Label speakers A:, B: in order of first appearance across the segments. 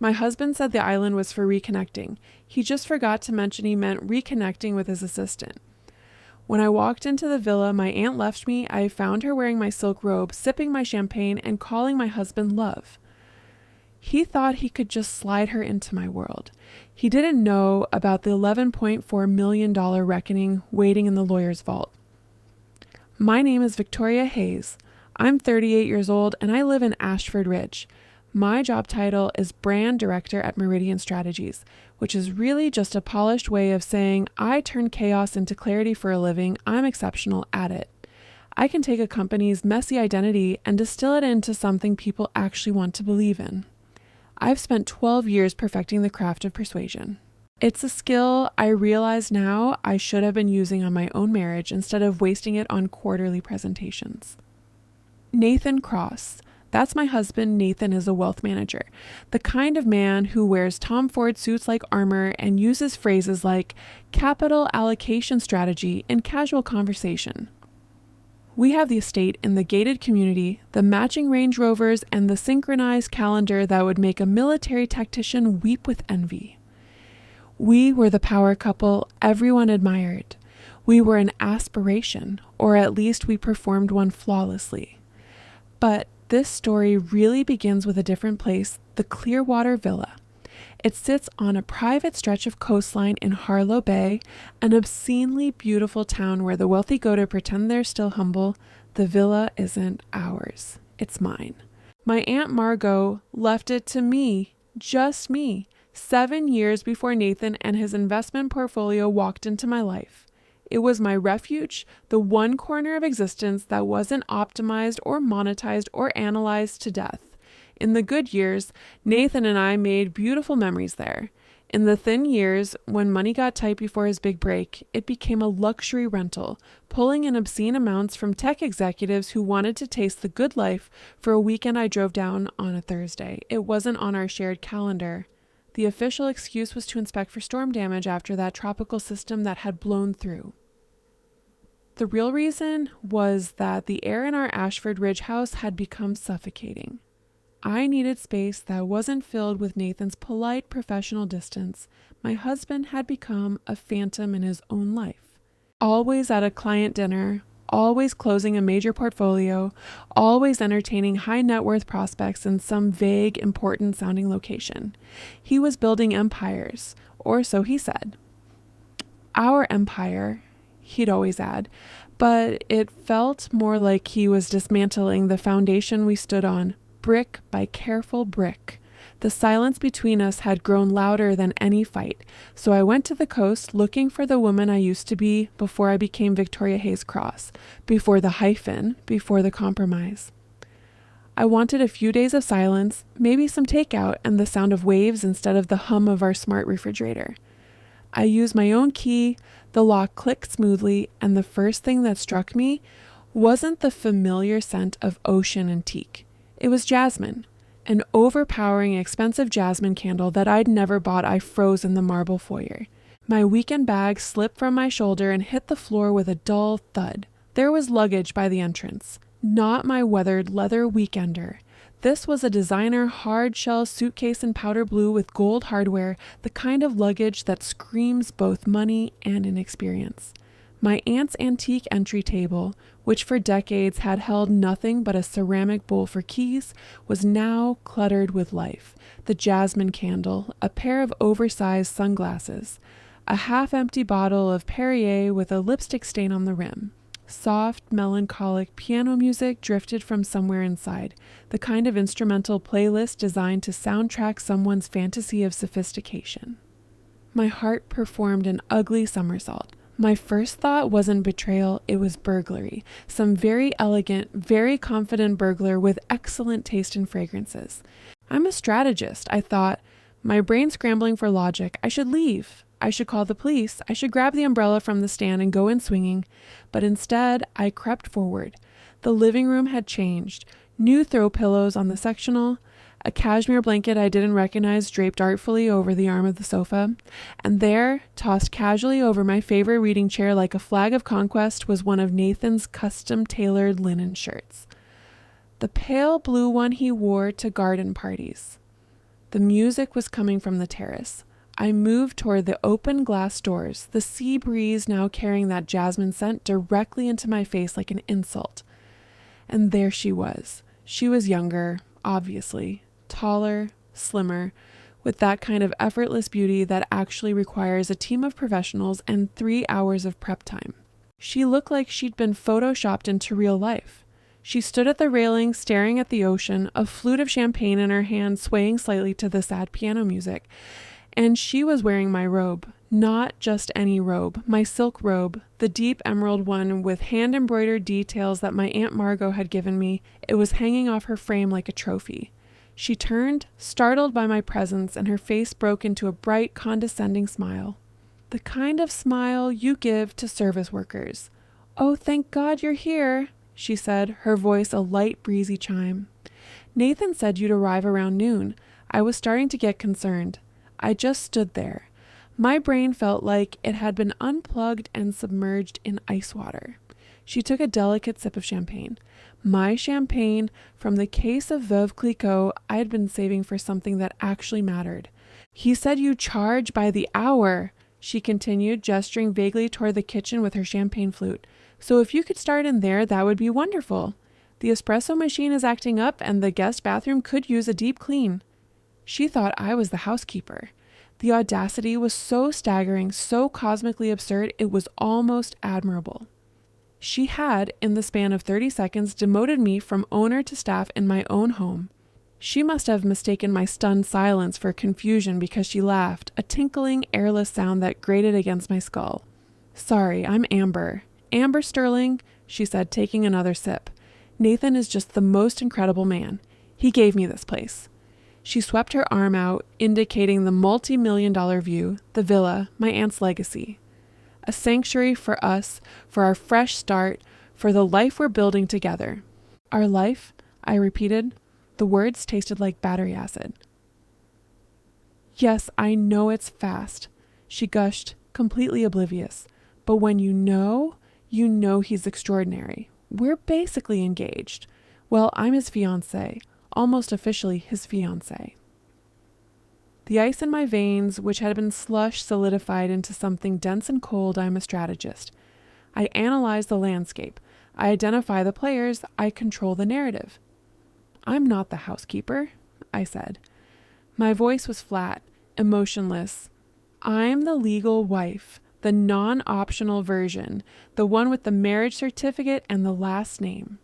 A: My husband said the island was for reconnecting. He just forgot to mention he meant reconnecting with his assistant. When I walked into the villa my aunt left me, I found her wearing my silk robe, sipping my champagne, and calling my husband love. He thought he could just slide her into my world. He didn't know about the $11.4 million reckoning waiting in the lawyer's vault. My name is Victoria Hayes. I'm 38 years old and I live in Ashford Ridge. My job title is Brand Director at Meridian Strategies, which is really just a polished way of saying I turn chaos into clarity for a living. I'm exceptional at it. I can take a company's messy identity and distill it into something people actually want to believe in. I've spent 12 years perfecting the craft of persuasion. It's a skill I realize now I should have been using on my own marriage instead of wasting it on quarterly presentations. Nathan Cross. That's my husband. Nathan is a wealth manager, the kind of man who wears Tom Ford suits like armor and uses phrases like capital allocation strategy in casual conversation. We have the estate in the gated community, the matching Range Rovers, and the synchronized calendar that would make a military tactician weep with envy. We were the power couple everyone admired. We were an aspiration, or at least we performed one flawlessly. But this story really begins with a different place, the Clearwater Villa. It sits on a private stretch of coastline in Harlow Bay, an obscenely beautiful town where the wealthy go to pretend they're still humble. The villa isn't ours. It's mine. My Aunt Margot left it to me, just me, 7 years before Nathan and his investment portfolio walked into my life. It was my refuge, the one corner of existence that wasn't optimized or monetized or analyzed to death. In the good years, Nathan and I made beautiful memories there. In the thin years, when money got tight before his big break, it became a luxury rental, pulling in obscene amounts from tech executives who wanted to taste the good life for a weekend I drove down on a Thursday. It wasn't on our shared calendar. The official excuse was to inspect for storm damage after that tropical system that had blown through. The real reason was that the air in our Ashford Ridge house had become suffocating. I needed space that wasn't filled with Nathan's polite professional distance. My husband had become a phantom in his own life. Always at a client dinner, always closing a major portfolio, always entertaining high net worth prospects in some vague, important sounding location. He was building empires, or so he said. Our empire, he'd always add, but it felt more like he was dismantling the foundation we stood on, brick by careful brick. The silence between us had grown louder than any fight, so I went to the coast looking for the woman I used to be before I became Victoria Hayes Cross, before the hyphen, before the compromise. I wanted a few days of silence, maybe some takeout and the sound of waves instead of the hum of our smart refrigerator. I used my own key, the lock clicked smoothly, and the first thing that struck me wasn't the familiar scent of ocean and teak. It was jasmine, an overpowering, expensive jasmine candle that I'd never bought. I froze in the marble foyer. My weekend bag slipped from my shoulder and hit the floor with a dull thud. There was luggage by the entrance, not my weathered leather weekender. This was a designer hard-shell suitcase in powder blue with gold hardware, the kind of luggage that screams both money and inexperience. My aunt's antique entry table, which for decades had held nothing but a ceramic bowl for keys, was now cluttered with life. The jasmine candle, a pair of oversized sunglasses, a half-empty bottle of Perrier with a lipstick stain on the rim. Soft, melancholic piano music drifted from somewhere inside, the kind of instrumental playlist designed to soundtrack someone's fantasy of sophistication. My heart performed an ugly somersault. My first thought wasn't betrayal, it was burglary. Some very elegant, very confident burglar with excellent taste in fragrances. I'm a strategist, I thought, my brain scrambling for logic. I should leave. I should call the police. I should grab the umbrella from the stand and go in swinging. But instead, I crept forward. The living room had changed. New throw pillows on the sectional, a cashmere blanket I didn't recognize draped artfully over the arm of the sofa, and there, tossed casually over my favorite reading chair like a flag of conquest, was one of Nathan's custom-tailored linen shirts. The pale blue one he wore to garden parties. The music was coming from the terrace. I moved toward the open glass doors, the sea breeze now carrying that jasmine scent directly into my face like an insult. And there she was. She was younger, obviously, taller, slimmer, with that kind of effortless beauty that actually requires a team of professionals and 3 hours of prep time. She looked like she'd been photoshopped into real life. She stood at the railing staring at the ocean, a flute of champagne in her hand swaying slightly to the sad piano music. And she was wearing my robe. Not just any robe, my silk robe, the deep emerald one with hand-embroidered details that my Aunt Margot had given me. It was hanging off her frame like a trophy. She turned, startled by my presence, and her face broke into a bright, condescending smile. The kind of smile you give to service workers. "Oh, thank God you're here," she said, her voice a light, breezy chime. "Nathan said you'd arrive around noon." I was starting to get concerned. I just stood there. My brain felt like it had been unplugged and submerged in ice water. She took a delicate sip of champagne. My champagne from the case of Veuve Clicquot I had been saving for something that actually mattered. "He said you charge by the hour," she continued, gesturing vaguely toward the kitchen with her champagne flute. "So if you could start in there, that would be wonderful. The espresso machine is acting up and the guest bathroom could use a deep clean." She thought I was the housekeeper. The audacity was so staggering, so cosmically absurd, it was almost admirable. She had, in the span of 30 seconds, demoted me from owner to staff in my own home. She must have mistaken my stunned silence for confusion because she laughed, a tinkling, airless sound that grated against my skull. "Sorry, I'm Amber. Amber Sterling," she said, taking another sip. "Nathan is just the most incredible man. He gave me this place." She swept her arm out, indicating the multi-million-dollar view, the villa, my aunt's legacy. A sanctuary for us, for our fresh start, for the life we're building together. "Our life?" I repeated. The words tasted like battery acid. "Yes, I know it's fast," she gushed, completely oblivious. "But when you know he's extraordinary. We're basically engaged. Well, I'm his fiancée. Almost officially his fiancée." The ice in my veins, which had been slush, solidified into something dense and cold. I'm a strategist. I analyze the landscape. I identify the players. I control the narrative. "I'm not the housekeeper," I said. My voice was flat, emotionless. "I'm the legal wife, the non-optional version, the one with the marriage certificate and the last name."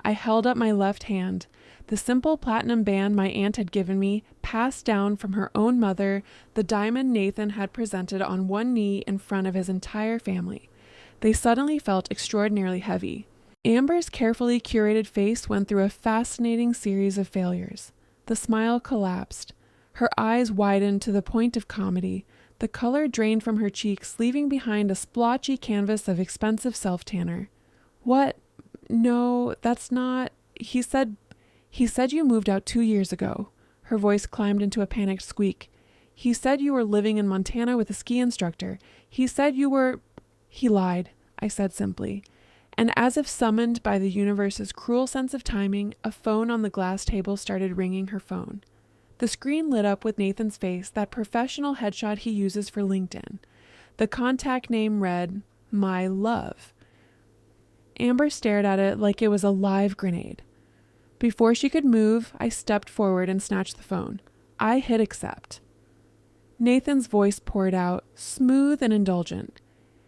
A: I held up my left hand. The simple platinum band my aunt had given me, passed down from her own mother, the diamond Nathan had presented on one knee in front of his entire family. They suddenly felt extraordinarily heavy. Amber's carefully curated face went through a fascinating series of failures. The smile collapsed. Her eyes widened to the point of comedy. The color drained from her cheeks, leaving behind a splotchy canvas of expensive self-tanner. "What? No, that's not... He said you moved out 2 years ago." Her voice climbed into a panicked squeak. "He said you were living in Montana with a ski instructor. He said you were..." "He lied," I said simply. And as if summoned by the universe's cruel sense of timing, a phone on the glass table started ringing her phone. The screen lit up with Nathan's face, that professional headshot he uses for LinkedIn. The contact name read, "My Love." Amber stared at it like it was a live grenade. Before she could move, I stepped forward and snatched the phone. I hit accept. Nathan's voice poured out, smooth and indulgent.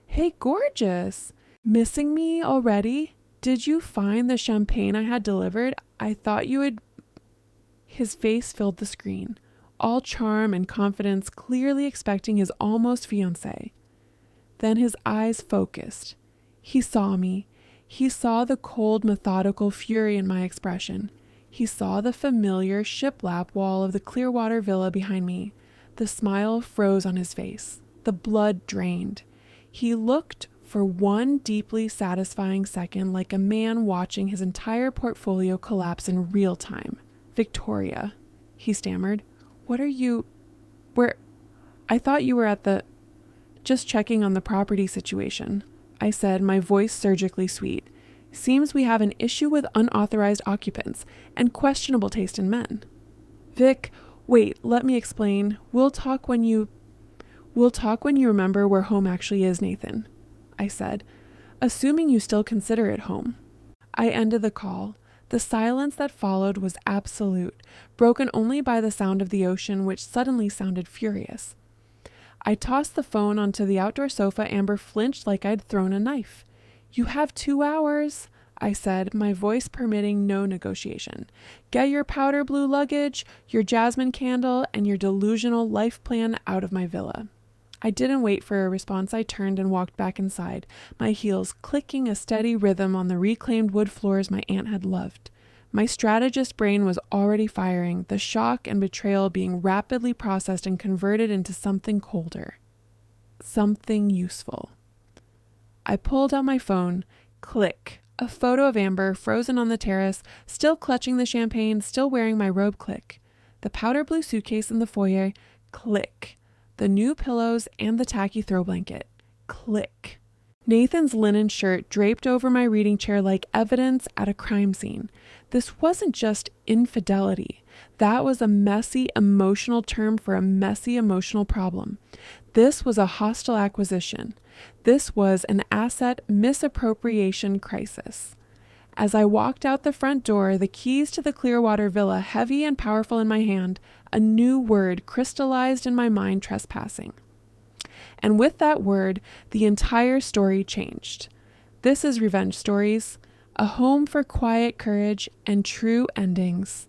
A: "Hey, gorgeous! Missing me already? Did you find the champagne I had delivered? I thought you would..." His face filled the screen, all charm and confidence, clearly expecting his almost fiancée. Then his eyes focused. He saw me. He saw the cold, methodical fury in my expression. He saw the familiar shiplap wall of the Clearwater villa behind me. The smile froze on his face. The blood drained. He looked for one deeply satisfying second like a man watching his entire portfolio collapse in real time. "Victoria," he stammered. "What are you... Where... I thought you were at the... Just checking on the property situation," I said, my voice surgically sweet. "Seems we have an issue with unauthorized occupants and questionable taste in men." Vic, wait, let me explain. We'll talk when you remember where home actually is, Nathan, I said, assuming you still consider it home. I ended the call. The silence that followed was absolute, broken only by the sound of the ocean, which suddenly sounded furious. I tossed the phone onto the outdoor sofa. Amber flinched like I'd thrown a knife. You have 2 hours, I said, my voice permitting no negotiation. Get your powder blue luggage, your jasmine candle, and your delusional life plan out of my villa. I didn't wait for a response. I turned and walked back inside, my heels clicking a steady rhythm on the reclaimed wood floors my aunt had loved. My strategist brain was already firing, the shock and betrayal being rapidly processed and converted into something colder. Something useful. I pulled out my phone. Click. A photo of Amber, frozen on the terrace, still clutching the champagne, still wearing my robe. Click. The powder blue suitcase in the foyer. Click. The new pillows and the tacky throw blanket. Click. Nathan's linen shirt draped over my reading chair like evidence at a crime scene. This wasn't just infidelity. That was a messy emotional term for a messy emotional problem. This was a hostile acquisition. This was an asset misappropriation crisis. As I walked out the front door, the keys to the Clearwater Villa heavy and powerful in my hand, a new word crystallized in my mind: trespassing. And with that word, the entire story changed. This is Revenge Stories, a home for quiet courage and true endings.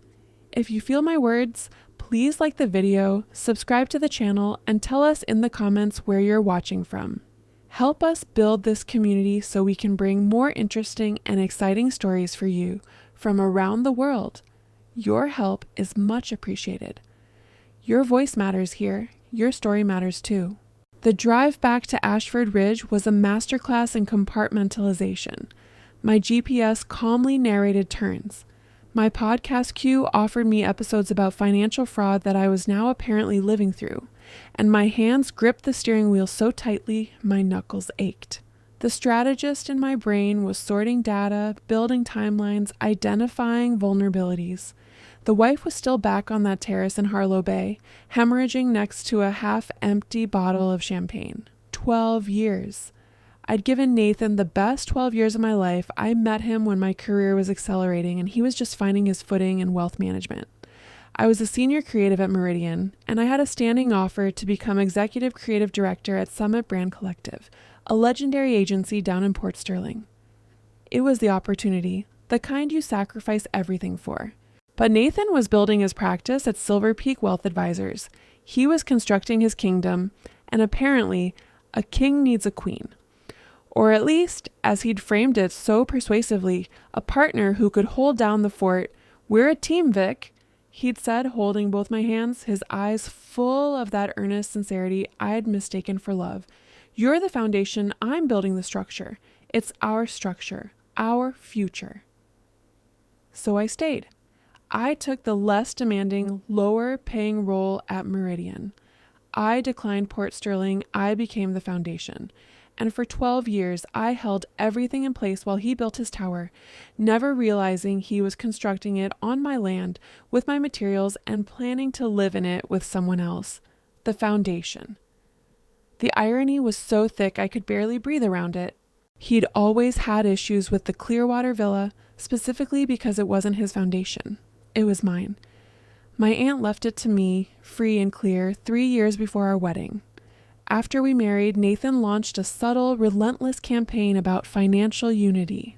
A: If you feel my words, please like the video, subscribe to the channel, and tell us in the comments where you're watching from. Help us build this community so we can bring more interesting and exciting stories for you from around the world. Your help is much appreciated. Your voice matters here. Your story matters too. The drive back to Ashford Ridge was a masterclass in compartmentalization. My GPS calmly narrated turns. My podcast queue offered me episodes about financial fraud that I was now apparently living through, and my hands gripped the steering wheel so tightly my knuckles ached. The strategist in my brain was sorting data, building timelines, identifying vulnerabilities. The wife was still back on that terrace in Harlow Bay, hemorrhaging next to a half-empty bottle of champagne. 12 years. I'd given Nathan the best 12 years of my life. I met him when my career was accelerating and he was just finding his footing in wealth management. I was a senior creative at Meridian, and I had a standing offer to become executive creative director at Summit Brand Collective, a legendary agency down in Port Sterling. It was the opportunity, the kind you sacrifice everything for. But Nathan was building his practice at Silver Peak Wealth Advisors. He was constructing his kingdom, and apparently, a king needs a queen. Or at least, as he'd framed it so persuasively, a partner who could hold down the fort. We're a team, Vic, he'd said, holding both my hands, his eyes full of that earnest sincerity I'd mistaken for love. You're the foundation, I'm building the structure. It's our structure, our future. So I stayed. I took the less demanding, lower paying role at Meridian. I declined Port Sterling. I became the foundation. And for 12 years, I held everything in place while he built his tower, never realizing he was constructing it on my land with my materials and planning to live in it with someone else. The foundation. The irony was so thick I could barely breathe around it. He'd always had issues with the Clearwater Villa, specifically because it wasn't his foundation. It was mine. My aunt left it to me, free and clear, 3 years before our wedding. After we married, Nathan launched a subtle, relentless campaign about financial unity.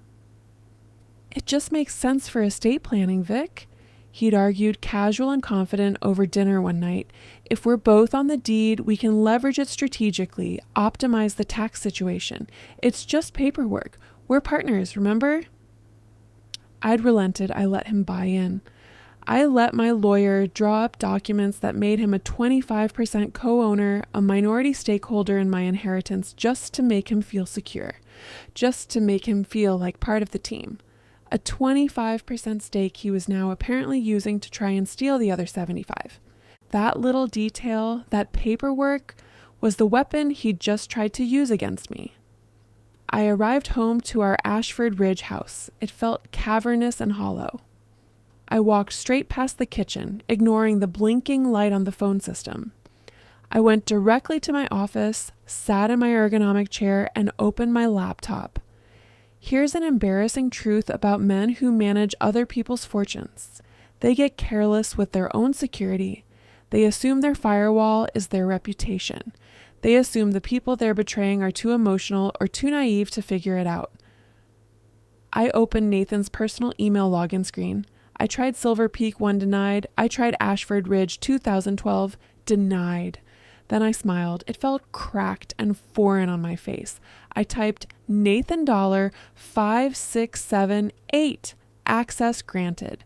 A: It just makes sense for estate planning, Vic, he'd argued, casual and confident over dinner one night. If we're both on the deed, we can leverage it strategically, optimize the tax situation. It's just paperwork. We're partners, remember? I'd relented. I let him buy in. I let my lawyer draw up documents that made him a 25% co-owner, a minority stakeholder in my inheritance, just to make him feel secure, just to make him feel like part of the team. A 25% stake he was now apparently using to try and steal the other 75. That little detail, that paperwork, was the weapon he'd just tried to use against me. I arrived home to our Ashford Ridge house. It felt cavernous and hollow. I walked straight past the kitchen, ignoring the blinking light on the phone system. I went directly to my office, sat in my ergonomic chair, and opened my laptop. Here's an embarrassing truth about men who manage other people's fortunes. They get careless with their own security. They assume their firewall is their reputation. They assume the people they're betraying are too emotional or too naive to figure it out. I opened Nathan's personal email login screen. I tried Silver Peak 1 denied. I tried Ashford Ridge 2012 denied. Then I smiled. It felt cracked and foreign on my face. I typed Nathan Dollar 5678. Access granted.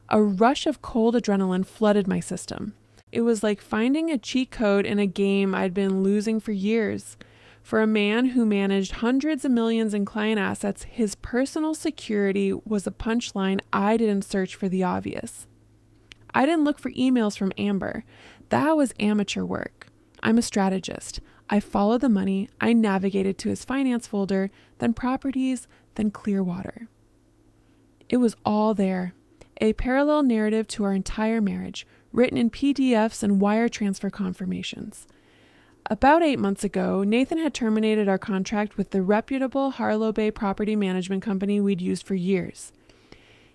A: A rush of cold adrenaline flooded my system. It was like finding a cheat code in a game I'd been losing for years. For a man who managed hundreds of millions in client assets, his personal security was a punchline. I didn't search for the obvious. I didn't look for emails from Amber. That was amateur work. I'm a strategist. I followed the money. I navigated to his finance folder, then properties, then Clearwater. It was all there. A parallel narrative to our entire marriage, written in PDFs and wire transfer confirmations. About 8 months ago, Nathan had terminated our contract with the reputable Harlow Bay property management company we'd used for years.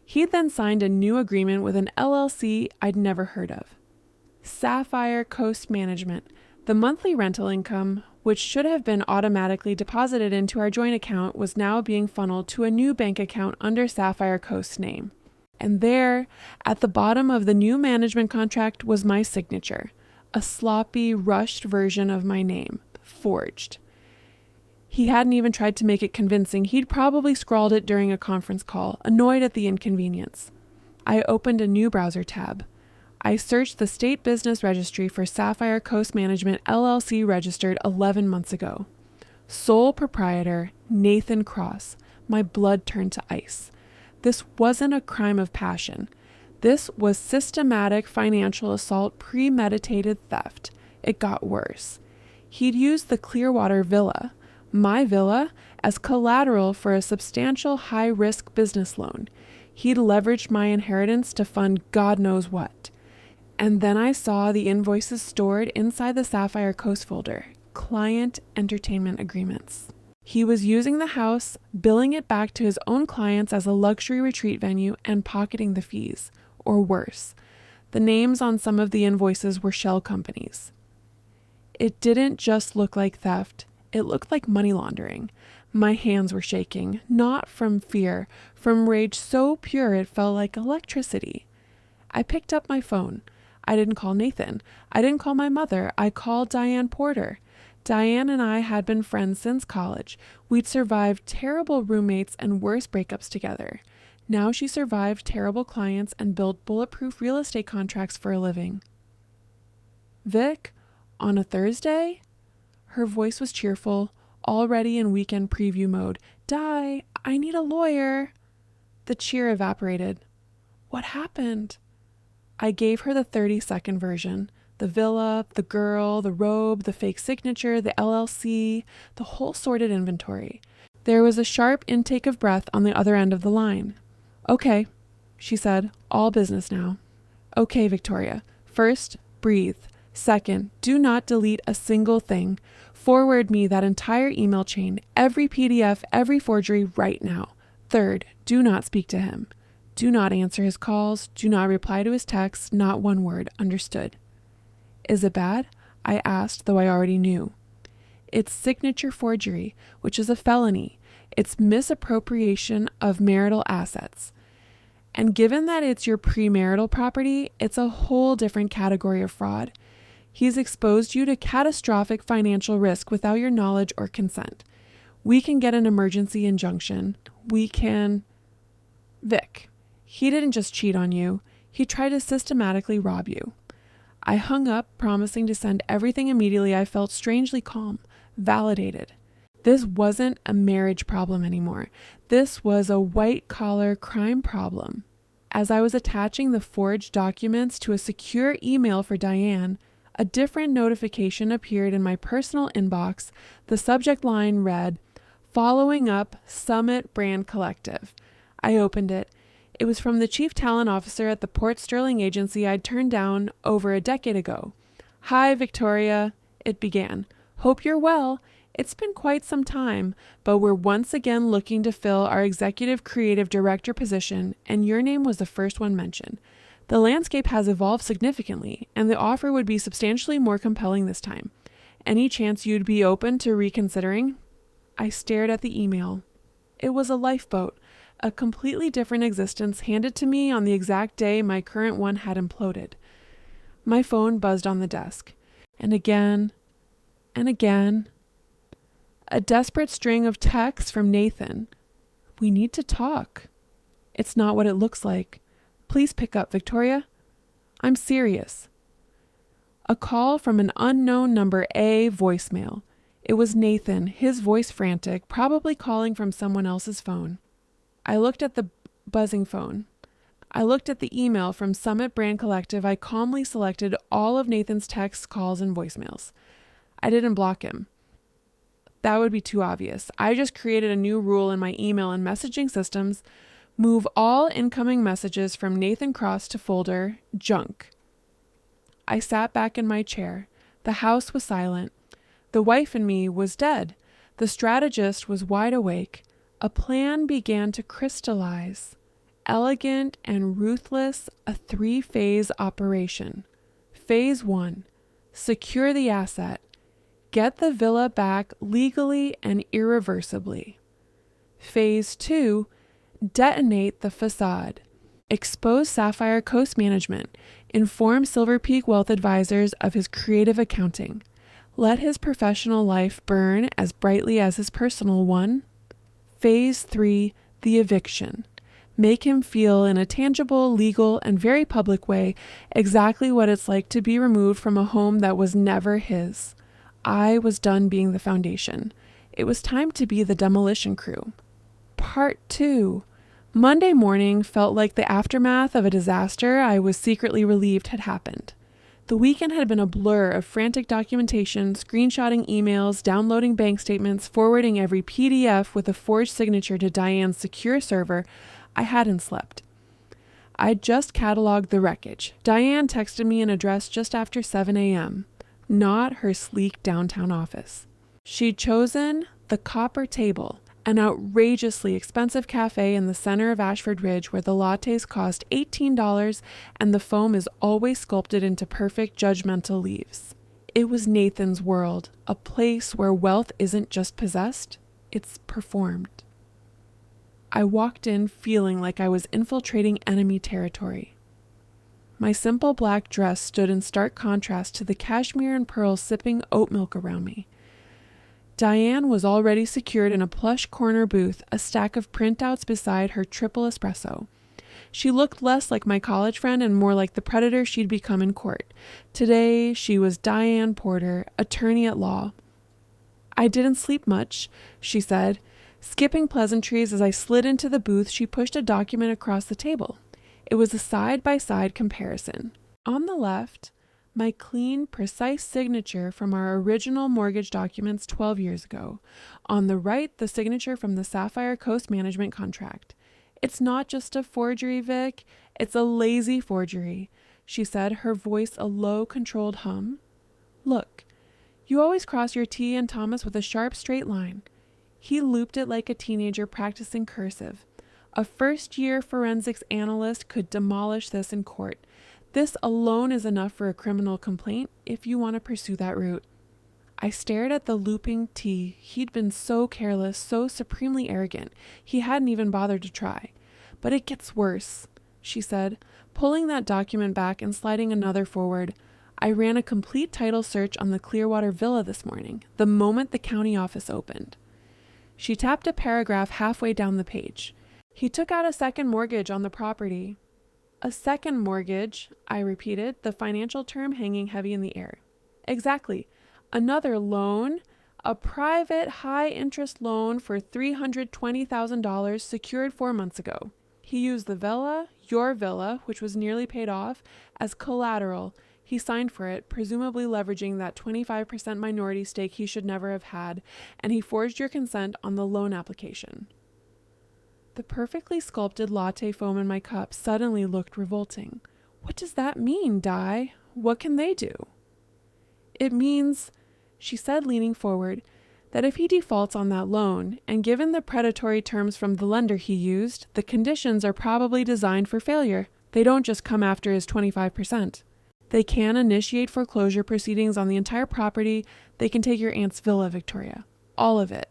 A: He'd then signed a new agreement with an LLC I'd never heard of. Sapphire Coast Management. The monthly rental income, which should have been automatically deposited into our joint account, was now being funneled to a new bank account under Sapphire Coast's name. And there, at the bottom of the new management contract, was my signature. A sloppy, rushed version of my name, forged. He hadn't even tried to make it convincing. He'd probably scrawled it during a conference call, annoyed at the inconvenience. I opened a new browser tab. I searched the state business registry for Sapphire Coast Management LLC registered 11 months ago. Sole proprietor, Nathan Cross. My blood turned to ice. This wasn't a crime of passion. This was systematic financial assault, premeditated theft. It got worse. He'd used the Clearwater villa, my villa, as collateral for a substantial high-risk business loan. He'd leveraged my inheritance to fund God knows what. And then I saw the invoices stored inside the Sapphire Coast folder, client entertainment agreements. He was using the house, billing it back to his own clients as a luxury retreat venue, and pocketing the fees. Or worse, the names on some of the invoices were shell companies. It didn't just look like theft, it looked like money laundering. My hands were shaking, not from fear, from rage so pure it felt like electricity. I picked up my phone. I didn't call Nathan. I didn't call my mother. I called Diane Porter. Diane and I had been friends since college. We'd survived terrible roommates and worse breakups together. Now she survived terrible clients and built bulletproof real estate contracts for a living. Vic, on a Thursday? Her voice was cheerful, already in weekend preview mode. Di, I need a lawyer. The cheer evaporated. What happened? I gave her the 30-second version. The villa, the girl, the robe, the fake signature, the LLC, the whole sorted inventory. There was a sharp intake of breath on the other end of the line. Okay, she said, all business now. Okay, Victoria. First, breathe. Second, do not delete a single thing. Forward me that entire email chain, every PDF, every forgery right now. Third, do not speak to him. Do not answer his calls. Do not reply to his texts. Not one word. Understood. Is it bad? I asked, though I already knew. It's signature forgery, which is a felony. It's misappropriation of marital assets. And given that it's your premarital property, it's a whole different category of fraud. He's exposed you to catastrophic financial risk without your knowledge or consent. We can get an emergency injunction. We can... Vic, he didn't just cheat on you. He tried to systematically rob you. I hung up, promising to send everything immediately. I felt strangely calm, validated. This wasn't a marriage problem anymore. This was a white-collar crime problem. As I was attaching the forged documents to a secure email for Diane, a different notification appeared in my personal inbox. The subject line read, "Following up Summit Brand Collective." I opened it. It was from the chief talent officer at the Port Sterling agency I'd turned down over a decade ago. "Hi, Victoria," it began. "Hope you're well. It's been quite some time, but we're once again looking to fill our executive creative director position, and your name was the first one mentioned. The landscape has evolved significantly, and the offer would be substantially more compelling this time. Any chance you'd be open to reconsidering?" I stared at the email. It was a lifeboat, a completely different existence handed to me on the exact day my current one had imploded. My phone buzzed on the desk, and again, and again. A desperate string of texts from Nathan. "We need to talk. It's not what it looks like. Please pick up, Victoria. I'm serious." A call from an unknown number A voicemail. It was Nathan, his voice frantic, probably calling from someone else's phone. I looked at the buzzing phone. I looked at the email from Summit Brand Collective. I calmly selected all of Nathan's texts, calls, and voicemails. I didn't block him. That would be too obvious. I just created a new rule in my email and messaging systems. Move all incoming messages from Nathan Cross to folder junk. I sat back in my chair. The house was silent. The wife in me was dead. The strategist was wide awake. A plan began to crystallize. Elegant and ruthless, a 3-phase operation. Phase 1, secure the asset. Get the villa back legally and irreversibly. Phase 2, detonate the facade. Expose Sapphire Coast Management. Inform Silver Peak Wealth Advisors of his creative accounting. Let his professional life burn as brightly as his personal one. Phase 3, the eviction. Make him feel in a tangible, legal, and very public way exactly what it's like to be removed from a home that was never his. I was done being the foundation. It was time to be the demolition crew. Part 2. Monday morning felt like the aftermath of a disaster I was secretly relieved had happened. The weekend had been a blur of frantic documentation, screenshotting emails, downloading bank statements, forwarding every PDF with a forged signature to Diane's secure server. I hadn't slept. I'd just cataloged the wreckage. Diane texted me an address just after 7 a.m., not her sleek downtown office. She'd chosen the Copper Table, an outrageously expensive cafe in the center of Ashford Ridge where the lattes cost $18 and the foam is always sculpted into perfect judgmental leaves. It was Nathan's world, a place where wealth isn't just possessed, it's performed. I walked in feeling like I was infiltrating enemy territory. My simple black dress stood in stark contrast to the cashmere and pearls sipping oat milk around me. Diane was already secured in a plush corner booth, a stack of printouts beside her triple espresso. She looked less like my college friend and more like the predator she'd become in court. Today, she was Diane Porter, attorney at law. "I didn't sleep much," she said. Skipping pleasantries as I slid into the booth, she pushed a document across the table. It was a side-by-side comparison. On the left, my clean, precise signature from our original mortgage documents 12 years ago. On the right, the signature from the Sapphire Coast Management contract. "It's not just a forgery, Vic. It's a lazy forgery," she said, her voice a low, controlled hum. "Look, you always cross your T and Thomas with a sharp, straight line." He looped it like a teenager practicing cursive. A first-year forensics analyst could demolish this in court. This alone is enough for a criminal complaint if you want to pursue that route. I stared at the looping T. He'd been so careless, so supremely arrogant. He hadn't even bothered to try. "But it gets worse," she said, pulling that document back and sliding another forward. "I ran a complete title search on the Clearwater Villa this morning, the moment the county office opened." She tapped a paragraph halfway down the page. "He took out a second mortgage on the property." "A second mortgage," I repeated, the financial term hanging heavy in the air. "Exactly. Another loan, a private high-interest loan for $320,000 secured 4 months ago. He used the villa, your villa, which was nearly paid off, as collateral. He signed for it, presumably leveraging that 25% minority stake he should never have had, and he forged your consent on the loan application." The perfectly sculpted latte foam in my cup suddenly looked revolting. What does that mean, Di? What can they do? It means, she said, leaning forward, that if he defaults on that loan, and given the predatory terms from the lender he used, the conditions are probably designed for failure. They don't just come after his 25%. They can initiate foreclosure proceedings on the entire property. They can take your aunt's villa, Victoria. All of it.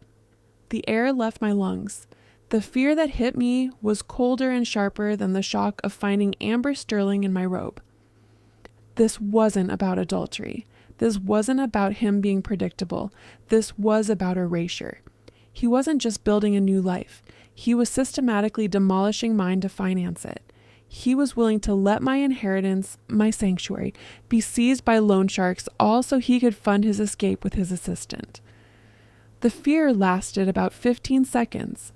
A: The air left my lungs. The fear that hit me was colder and sharper than the shock of finding amber sterling in my robe. This wasn't about adultery. This wasn't about him being predictable. This was about erasure. He wasn't just building a new life. He was systematically demolishing mine to finance it. He was willing to let my inheritance, my sanctuary, be seized by loan sharks, all so he could fund his escape with his assistant. The fear lasted about 15 seconds.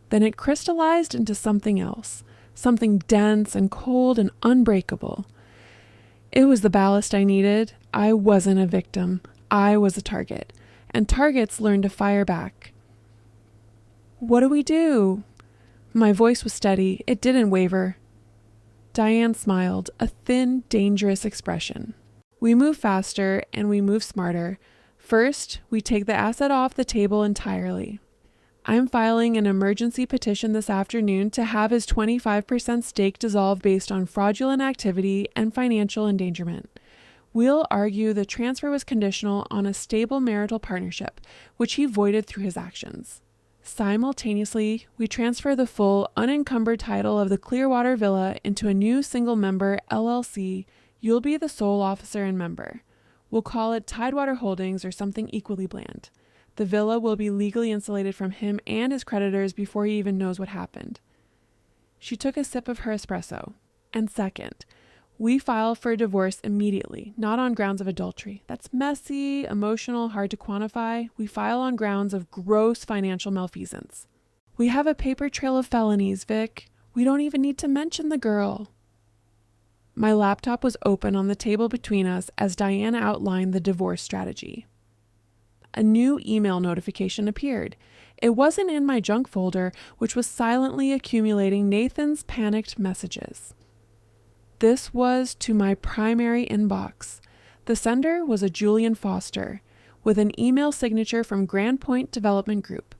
A: Then it crystallized into something else, something dense and cold and unbreakable. It was the ballast I needed. I wasn't a victim. I was a target, and targets learn to fire back. What do we do? My voice was steady. It didn't waver. Diane smiled, a thin, dangerous expression. We move faster and we move smarter. First, we take the asset off the table entirely. I'm filing an emergency petition this afternoon to have his 25% stake dissolved based on fraudulent activity and financial endangerment. We'll argue the transfer was conditional on a stable marital partnership, which he voided through his actions. Simultaneously, we transfer the full, unencumbered title of the Clearwater Villa into a new single-member LLC. You'll be the sole officer and member. We'll call it Tidewater Holdings or something equally bland. The villa will be legally insulated from him and his creditors before he even knows what happened. She took a sip of her espresso. And second, we file for a divorce immediately, not on grounds of adultery. That's messy, emotional, hard to quantify. We file on grounds of gross financial malfeasance. We have a paper trail of felonies, Vic. We don't even need to mention the girl. My laptop was open on the table between us as Diana outlined the divorce strategy. A new email notification appeared. It wasn't in my junk folder, which was silently accumulating Nathan's panicked messages. This was to my primary inbox. The sender was a Julian Foster, with an email signature from Grand Point Development Group.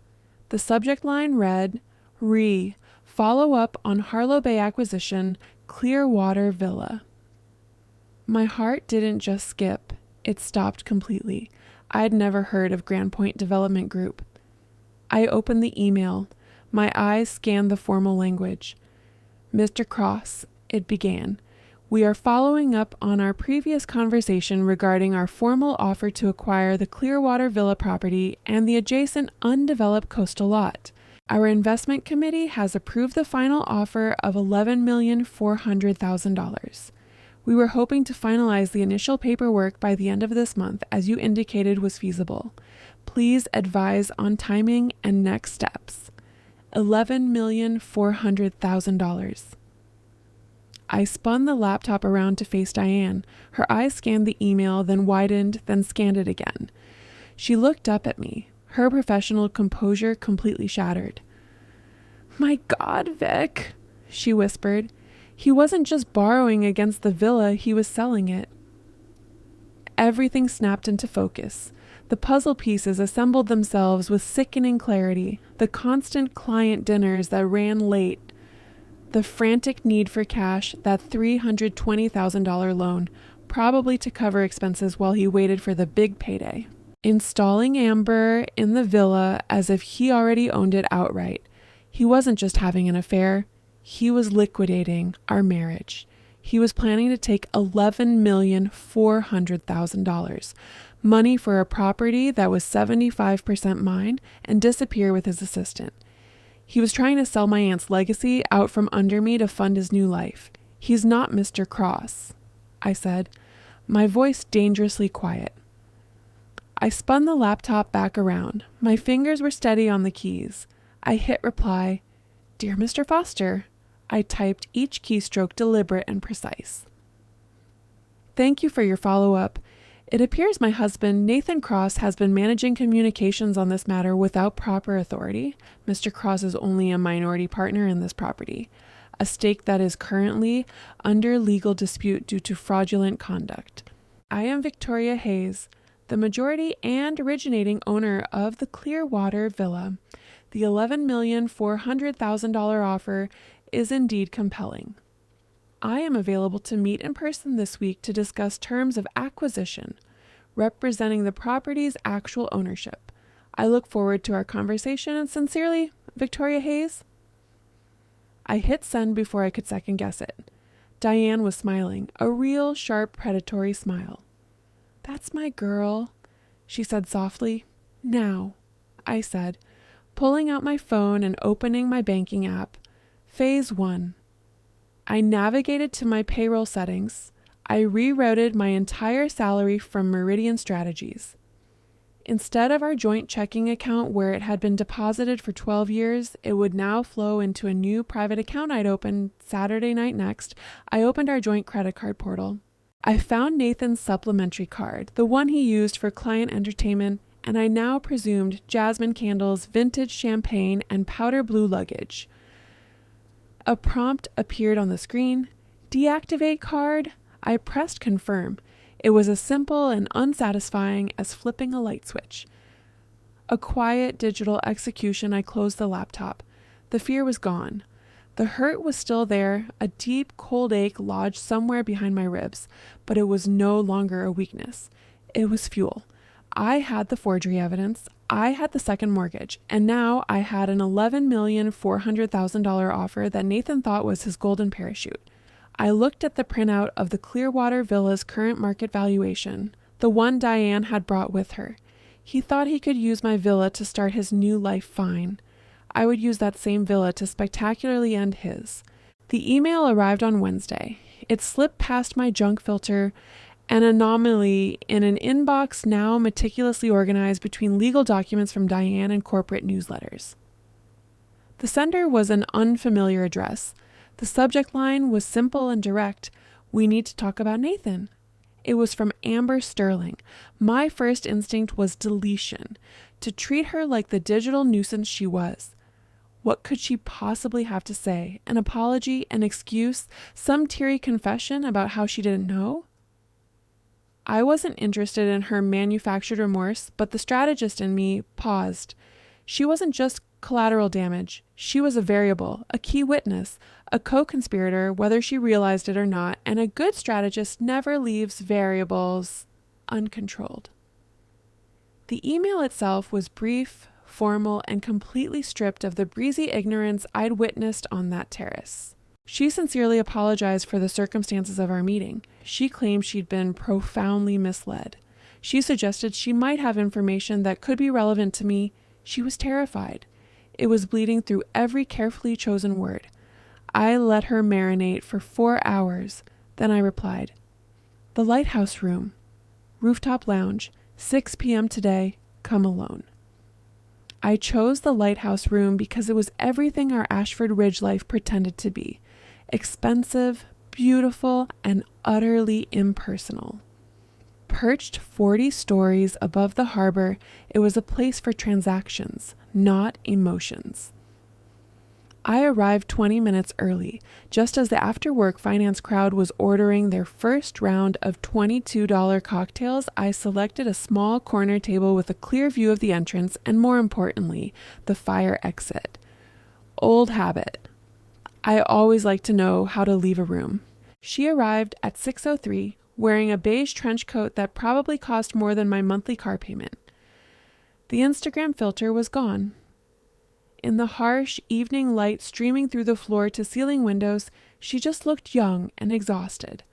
A: The subject line read, Follow up on Harlow Bay acquisition, Clearwater Villa. My heart didn't just skip, it stopped completely. I'd never heard of Grand Point Development Group. I opened the email. My eyes scanned the formal language. Mr. Cross, it began. We are following up on our previous conversation regarding our formal offer to acquire the Clearwater Villa property and the adjacent undeveloped coastal lot. Our investment committee has approved the final offer of $11,400,000. We were hoping to finalize the initial paperwork by the end of this month, as you indicated was feasible. Please advise on timing and next steps. $11,400,000. I spun the laptop around to face Diane. Her eyes scanned the email, then widened, then scanned it again. She looked up at me, her professional composure completely shattered. My God, Vic, she whispered. He wasn't just borrowing against the villa, he was selling it. Everything snapped into focus. The puzzle pieces assembled themselves with sickening clarity. The constant client dinners that ran late. The frantic need for cash, that $320,000 loan, probably to cover expenses while he waited for the big payday. Installing Amber in the villa as if he already owned it outright. He wasn't just having an affair. He was liquidating our marriage. He was planning to take $11,400,000, money for a property that was 75% mine, and disappear with his assistant. He was trying to sell my aunt's legacy out from under me to fund his new life. He's not Mr. Cross, I said, my voice dangerously quiet. I spun the laptop back around. My fingers were steady on the keys. I hit reply. Dear Mr. Foster. I typed each keystroke deliberate and precise. Thank you for your follow-up. It appears my husband, Nathan Cross, has been managing communications on this matter without proper authority. Mr. Cross is only a minority partner in this property, a stake that is currently under legal dispute due to fraudulent conduct. I am Victoria Hayes, the majority and originating owner of the Clearwater Villa. The $11,400,000 offer is indeed compelling. I am available to meet in person this week to discuss terms of acquisition, representing the property's actual ownership. I look forward to our conversation and sincerely, Victoria Hayes. I hit send before I could second guess it. Diane was smiling, a real sharp predatory smile. "That's my girl," she said softly. "Now," I said, pulling out my phone and opening my banking app. Phase 1. I navigated to my payroll settings. I rerouted my entire salary from Meridian Strategies. Instead of our joint checking account where it had been deposited for 12 years, it would now flow into a new private account I'd opened Saturday night next. I opened our joint credit card portal. I found Nathan's supplementary card, the one he used for client entertainment, and I now presumed jasmine candles, vintage champagne, and powder blue luggage. A prompt appeared on the screen. "Deactivate card?" I pressed confirm. It was as simple and unsatisfying as flipping a light switch. A quiet digital execution. I closed the laptop. The fear was gone. The hurt was still there. A deep, cold ache lodged somewhere behind my ribs, but it was no longer a weakness. It was fuel. I had the forgery evidence. I had the second mortgage, and now I had an $11,400,000 offer that Nathan thought was his golden parachute. I looked at the printout of the Clearwater Villa's current market valuation, the one Diane had brought with her. He thought he could use my villa to start his new life fine. I would use that same villa to spectacularly end his. The email arrived on Wednesday. It slipped past my junk filter, an anomaly in an inbox now meticulously organized between legal documents from Diane and corporate newsletters. The sender was an unfamiliar address. The subject line was simple and direct. "We need to talk about Nathan." It was from Amber Sterling. My first instinct was deletion, to treat her like the digital nuisance she was. What could she possibly have to say? An apology, an excuse, some teary confession about how she didn't know? I wasn't interested in her manufactured remorse, but the strategist in me paused. She wasn't just collateral damage. She was a variable, a key witness, a co-conspirator, whether she realized it or not, and a good strategist never leaves variables uncontrolled. The email itself was brief, formal, and completely stripped of the breezy ignorance I'd witnessed on that terrace. She sincerely apologized for the circumstances of our meeting. She claimed she'd been profoundly misled. She suggested she might have information that could be relevant to me. She was terrified. It was bleeding through every carefully chosen word. I let her marinate for 4 hours. Then I replied, "The Lighthouse Room, Rooftop Lounge, 6 p.m. today, come alone." I chose the Lighthouse Room because it was everything our Ashford Ridge life pretended to be. Expensive, beautiful, and utterly impersonal. Perched 40 stories above the harbor, it was a place for transactions, not emotions. I arrived 20 minutes early, just as the after-work finance crowd was ordering their first round of $22 cocktails. I selected a small corner table with a clear view of the entrance and, more importantly, the fire exit. Old habit. I always like to know how to leave a room. She arrived at 6:03, wearing a beige trench coat that probably cost more than my monthly car payment. The Instagram filter was gone. In the harsh evening light streaming through the floor-to-ceiling windows, she just looked young and exhausted.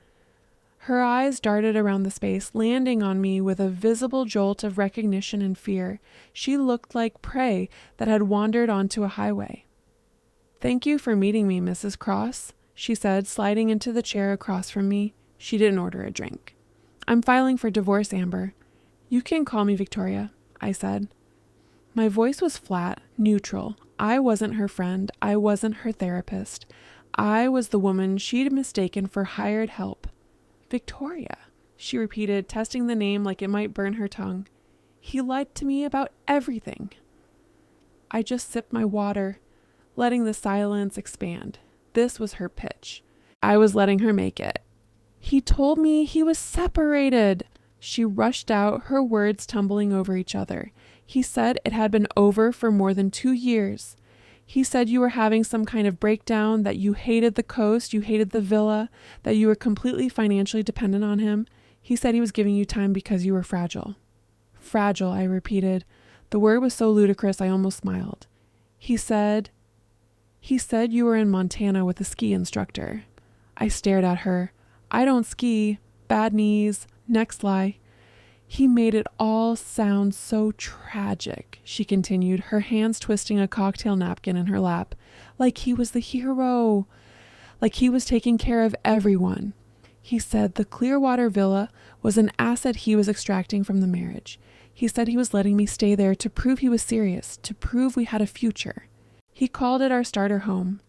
A: Her eyes darted around the space, landing on me with a visible jolt of recognition and fear. She looked like prey that had wandered onto a highway. "Thank you for meeting me, Mrs. Cross," she said, sliding into the chair across from me. She didn't order a drink. "I'm filing for divorce, Amber." "You can call me Victoria," I said. My voice was flat, neutral. I wasn't her friend. I wasn't her therapist. I was the woman she'd mistaken for hired help. "Victoria," she repeated, testing the name like it might burn her tongue. He lied to me about everything. I just sipped my water, letting the silence expand. This was her pitch. I was letting her make it. He told me he was separated. She rushed out, her words tumbling over each other. He said it had been over for more than 2 years. He said you were having some kind of breakdown, that you hated the coast, you hated the villa, that you were completely financially dependent on him. He said he was giving you time because you were fragile. Fragile, I repeated. The word was so ludicrous I almost smiled. He said you were in Montana with a ski instructor. I stared at her. I don't ski. Bad knees. Next lie. He made it all sound so tragic, she continued, her hands twisting a cocktail napkin in her lap. Like he was the hero. Like he was taking care of everyone. He said the Clearwater Villa was an asset he was extracting from the marriage. He said he was letting me stay there to prove he was serious, to prove we had a future. He called it our starter home.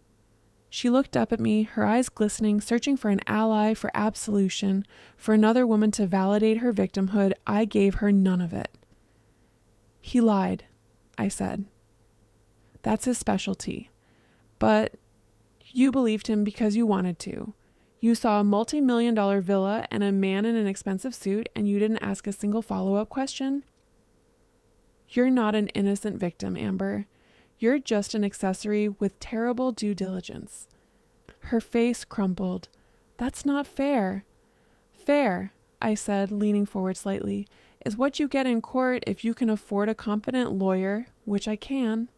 A: She looked up at me, her eyes glistening, searching for an ally, for absolution, for another woman to validate her victimhood. I gave her none of it. He lied, I said. That's his specialty. But you believed him because you wanted to. You saw a multi-million-dollar villa and a man in an expensive suit, and you didn't ask a single follow-up question? You're not an innocent victim, Amber. You're just an accessory with terrible due diligence. Her face crumpled. That's not fair. Fair, I said, leaning forward slightly, is what you get in court if you can afford a competent lawyer, which I can.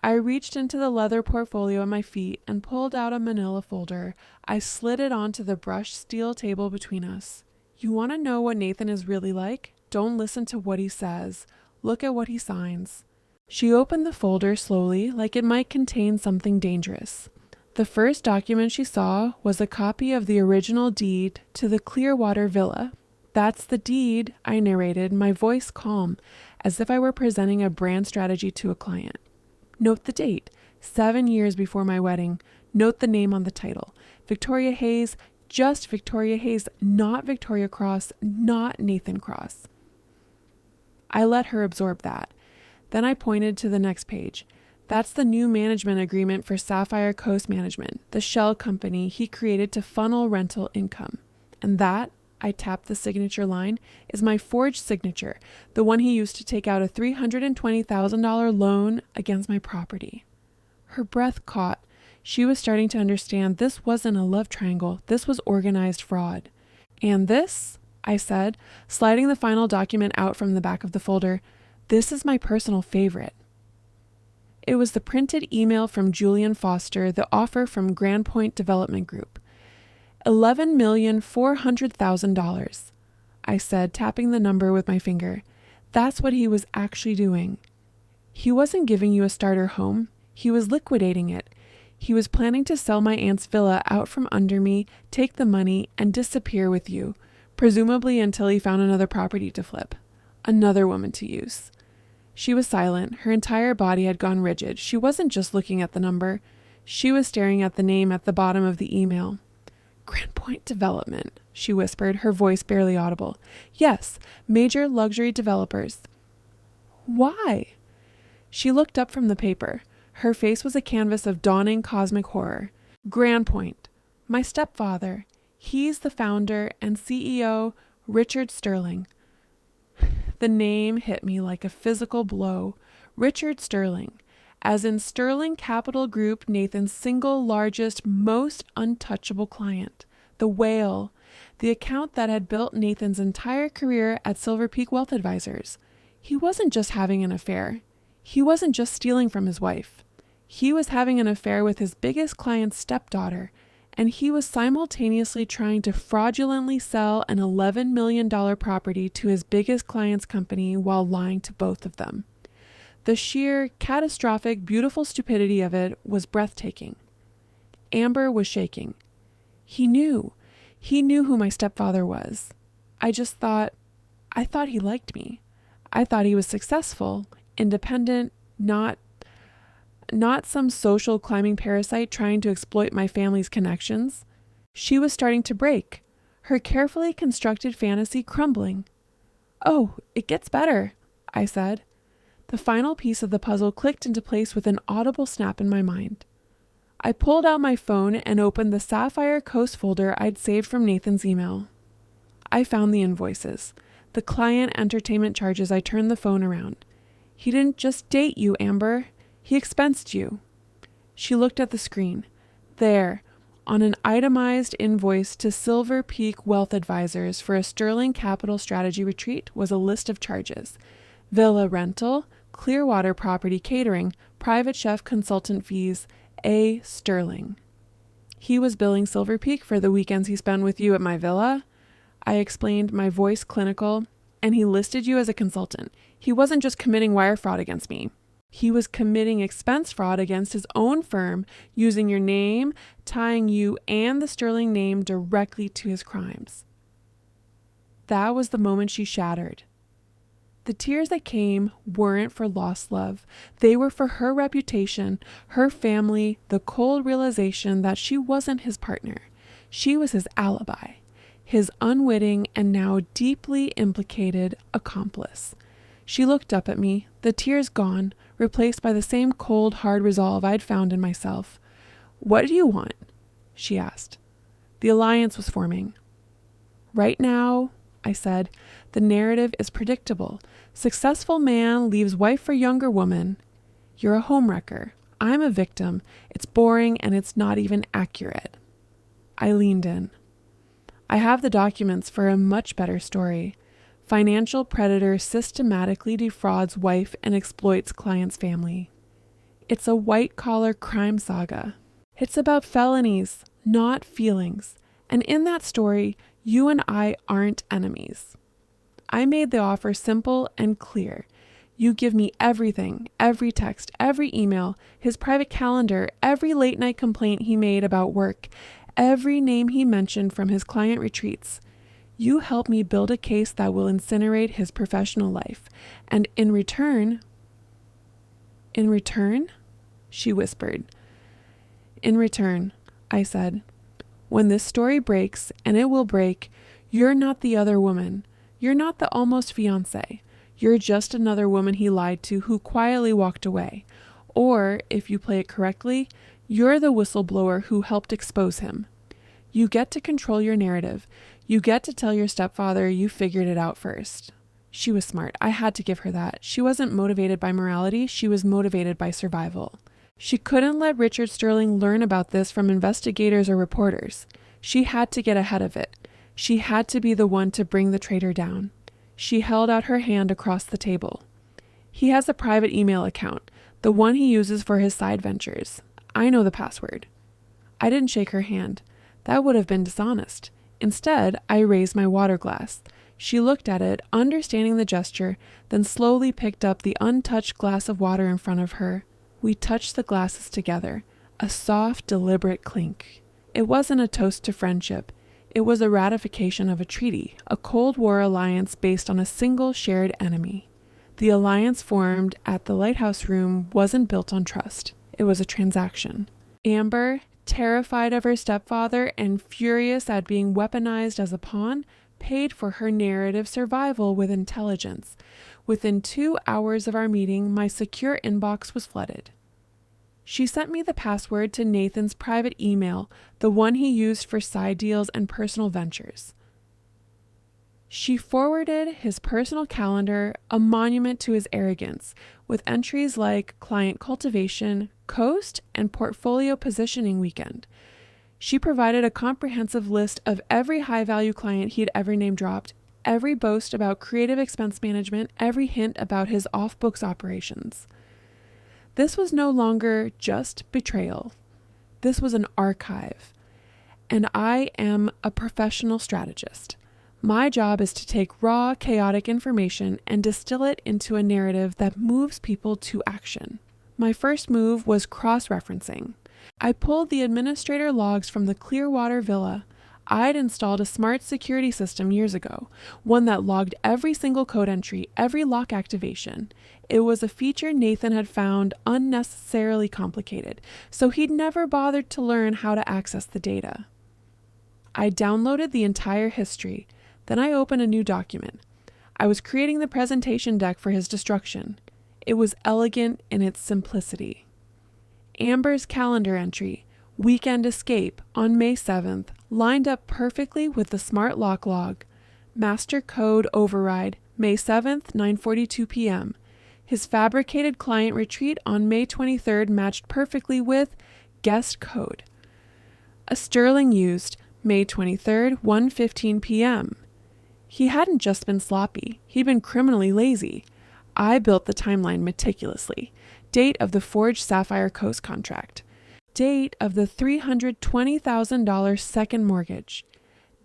A: I reached into the leather portfolio at my feet and pulled out a manila folder. I slid it onto the brushed steel table between us. You want to know what Nathan is really like? Don't listen to what he says. Look at what he signs. She opened the folder slowly, like it might contain something dangerous. The first document she saw was a copy of the original deed to the Clearwater Villa. That's the deed, I narrated, my voice calm, as if I were presenting a brand strategy to a client. Note the date, 7 years before my wedding. Note the name on the title. Victoria Hayes, just Victoria Hayes, not Victoria Cross, not Nathan Cross. I let her absorb that. Then I pointed to the next page. That's the new management agreement for Sapphire Coast Management, the shell company he created to funnel rental income. And that, I tapped the signature line, is my forged signature, the one he used to take out a $320,000 loan against my property. Her breath caught. She was starting to understand this wasn't a love triangle. This was organized fraud. And this, I said, sliding the final document out from the back of the folder, this is my personal favorite. It was the printed email from Julian Foster, the offer from Grand Point Development Group. $11,400,000, I said, tapping the number with my finger. That's what he was actually doing. He wasn't giving you a starter home. He was liquidating it. He was planning to sell my aunt's villa out from under me, take the money, and disappear with you, presumably until he found another property to flip, another woman to use. She was silent. Her entire body had gone rigid. She wasn't just looking at the number. She was staring at the name at the bottom of the email. Grand Point Development, she whispered, her voice barely audible. Yes, major luxury developers. Why? She looked up from the paper. Her face was a canvas of dawning cosmic horror. Grand Point. My stepfather. He's the founder and CEO, Richard Sterling. The name hit me like a physical blow. Richard Sterling. As in Sterling Capital Group, Nathan's single largest, most untouchable client. The whale. The account that had built Nathan's entire career at Silver Peak Wealth Advisors. He wasn't just having an affair. He wasn't just stealing from his wife. He was having an affair with his biggest client's stepdaughter, and he was simultaneously trying to fraudulently sell an $11 million property to his biggest client's company while lying to both of them. The sheer, catastrophic, beautiful stupidity of it was breathtaking. Amber was shaking. He knew who my stepfather was. I thought he liked me. I thought he was successful, independent, not some social climbing parasite trying to exploit my family's connections. She was starting to break. her carefully constructed fantasy crumbling. "Oh, it gets better," I said. The final piece of the puzzle clicked into place with an audible snap in my mind. I pulled out my phone and opened the Sapphire Coast folder I'd saved from Nathan's email. I found the invoices, the client entertainment charges. I turned the phone around. "He didn't just date you, Amber. He expensed you." She looked at the screen. There, on an itemized invoice to Silver Peak Wealth Advisors for a Sterling Capital Strategy retreat, was a list of charges: villa rental, Clearwater property catering, private chef consultant fees, A. Sterling. "He was billing Silver Peak for the weekends he spent with you at my villa," I explained, my voice clinical, "and he listed you as a consultant. He wasn't just committing wire fraud against me. He was committing expense fraud against his own firm, using your name, tying you and the Sterling name directly to his crimes." That was the moment she shattered. The tears that came weren't for lost love. They were for her reputation, her family, the cold realization that she wasn't his partner. She was his alibi, his unwitting and now deeply implicated accomplice. She looked up at me, the tears gone, replaced by the same cold, hard resolve I'd found in myself. "What do you want?" she asked. The alliance was forming. "Right now," I said, "the narrative is predictable. Successful man leaves wife for younger woman. You're a homewrecker. I'm a victim. It's boring and it's not even accurate." I leaned in. "I have the documents for a much better story. Financial predator systematically defrauds wife and exploits client's family. It's a white-collar crime saga. It's about felonies, not feelings. And in that story, you and I aren't enemies." I made the offer simple and clear. "You give me everything, every text, every email, his private calendar, every late-night complaint he made about work, every name he mentioned from his client retreats. You help me build a case that will incinerate his professional life. And in return," she whispered. "In return," I said, "when this story breaks, and it will break, you're not the other woman. You're not the almost fiancé. You're just another woman he lied to who quietly walked away. Or, if you play it correctly, you're the whistleblower who helped expose him. You get to control your narrative. You get to tell your stepfather you figured it out first." She was smart. I had to give her that. She wasn't motivated by morality. She was motivated by survival. She couldn't let Richard Sterling learn about this from investigators or reporters. She had to get ahead of it. She had to be the one to bring the traitor down. She held out her hand across the table. "He has a private email account, the one he uses for his side ventures. I know the password." I didn't shake her hand. That would have been dishonest. Instead, I raised my water glass. She looked at it, understanding the gesture, then slowly picked up the untouched glass of water in front of her. We touched the glasses together, a soft, deliberate clink. It wasn't a toast to friendship. It was a ratification of a treaty, a Cold War alliance based on a single shared enemy. The alliance formed at the Lighthouse Room wasn't built on trust. It was a transaction. Amber, terrified of her stepfather and furious at being weaponized as a pawn, paid for her narrative survival with intelligence. Within 2 hours of our meeting, my secure inbox was flooded. She sent me the password to Nathan's private email, the one he used for side deals and personal ventures. She forwarded his personal calendar, a monument to his arrogance, with entries like client cultivation, coast, and portfolio positioning weekend. She provided a comprehensive list of every high-value client he'd ever name-dropped, every boast about creative expense management, every hint about his off-books operations. This was no longer just betrayal. This was an archive. And I am a professional strategist. My job is to take raw, chaotic information and distill it into a narrative that moves people to action. My first move was cross-referencing. I pulled the administrator logs from the Clearwater Villa. I'd installed a smart security system years ago, one that logged every single code entry, every lock activation. It was a feature Nathan had found unnecessarily complicated, so he'd never bothered to learn how to access the data. I downloaded the entire history. Then I opened a new document. I was creating the presentation deck for his destruction. It was elegant in its simplicity. Amber's calendar entry, weekend escape, on May 7th, lined up perfectly with the smart lock log. Master code override, May 7th, 9:42 p.m. His fabricated client retreat on May 23rd matched perfectly with guest code. A Sterling used, May 23rd, 1:15 p.m. He hadn't just been sloppy, he'd been criminally lazy. I built the timeline meticulously. Date of the forged Sapphire Coast contract. Date of the $320,000 second mortgage.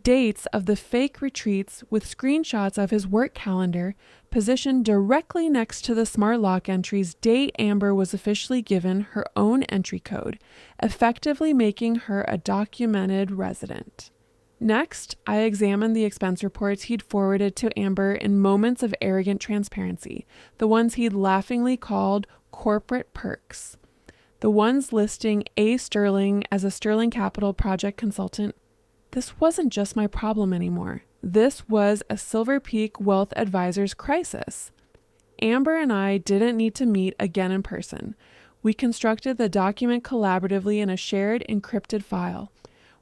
A: Dates of the fake retreats with screenshots of his work calendar positioned directly next to the smart lock entry's date. Amber was officially given her own entry code, effectively making her a documented resident. Next, I examined the expense reports he'd forwarded to Amber in moments of arrogant transparency, the ones he'd laughingly called corporate perks, the ones listing A. Sterling as a Sterling Capital project consultant. This wasn't just my problem anymore. This was a Silver Peak Wealth Advisors crisis. Amber and I didn't need to meet again in person. We constructed the document collaboratively in a shared encrypted file.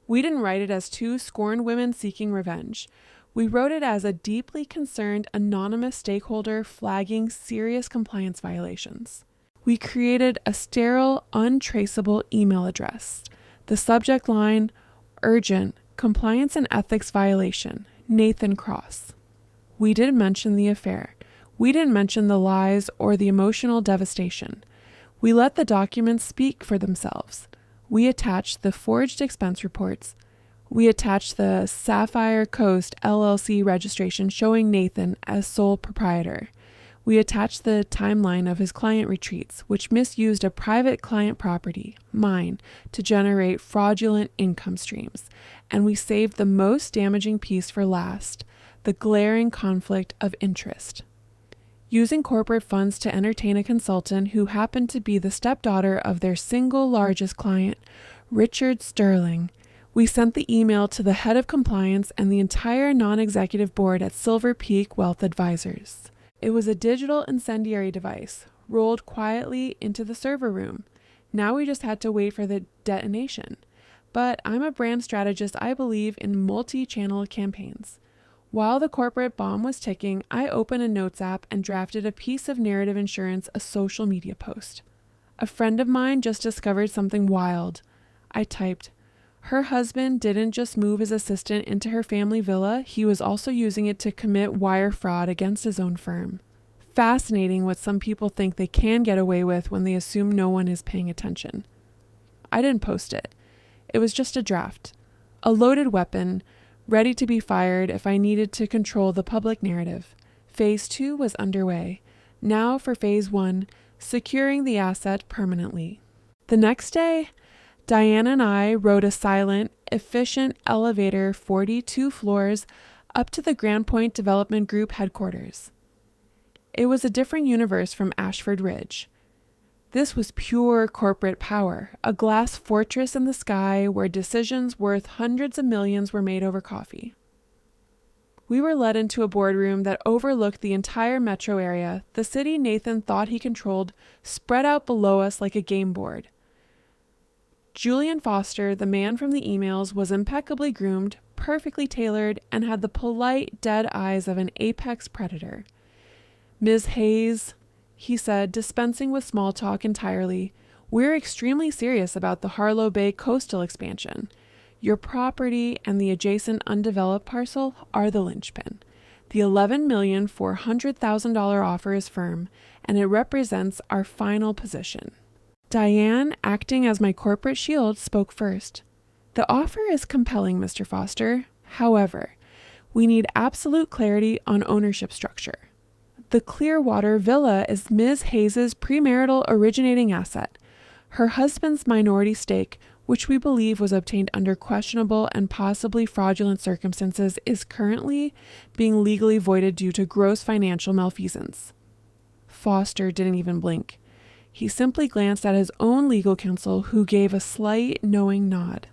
A: We didn't write it as two scorned women seeking revenge. We wrote it as a deeply concerned anonymous stakeholder flagging serious compliance violations. We created a sterile, untraceable email address. The subject line, urgent, compliance and ethics violation, Nathan Cross. We didn't mention the affair. We didn't mention the lies or the emotional devastation. We let the documents speak for themselves. We attached the forged expense reports. We attached the Sapphire Coast LLC registration showing Nathan as sole proprietor. We attached the timeline of his client retreats, which misused a private client property, mine, to generate fraudulent income streams. And we saved the most damaging piece for last, the glaring conflict of interest. Using corporate funds to entertain a consultant who happened to be the stepdaughter of their single largest client, Richard Sterling, we sent the email to the head of compliance and the entire non-executive board at Silver Peak Wealth Advisors. It was a digital incendiary device, rolled quietly into the server room. Now we just had to wait for the detonation. But I'm a brand strategist. I believe in multi-channel campaigns. While the corporate bomb was ticking, I opened a notes app and drafted a piece of narrative insurance, a social media post. A friend of mine just discovered something wild. I typed, her husband didn't just move his assistant into her family villa, he was also using it to commit wire fraud against his own firm. Fascinating what some people think they can get away with when they assume no one is paying attention. I didn't post it. It was just a draft. A loaded weapon, ready to be fired if I needed to control the public narrative. Phase 2 was underway. Now for Phase 1, securing the asset permanently. The next day, Diane and I rode a silent, efficient elevator 42 floors up to the Grand Point Development Group headquarters. It was a different universe from Ashford Ridge. This was pure corporate power, a glass fortress in the sky where decisions worth hundreds of millions were made over coffee. We were led into a boardroom that overlooked the entire metro area, the city Nathan thought he controlled, spread out below us like a game board. Julian Foster, the man from the emails, was impeccably groomed, perfectly tailored, and had the polite, dead eyes of an apex predator. Ms. Hayes, he said, dispensing with small talk entirely, we're extremely serious about the Harlow Bay coastal expansion. Your property and the adjacent undeveloped parcel are the linchpin. The $11,400,000 offer is firm, and it represents our final position. Diane, acting as my corporate shield, spoke first. The offer is compelling, Mr. Foster. However, we need absolute clarity on ownership structure. The Clearwater Villa is Ms. Hayes' premarital originating asset. Her husband's minority stake, which we believe was obtained under questionable and possibly fraudulent circumstances, is currently being legally voided due to gross financial malfeasance. Foster didn't even blink. He simply glanced at his own legal counsel, who gave a slight, knowing nod.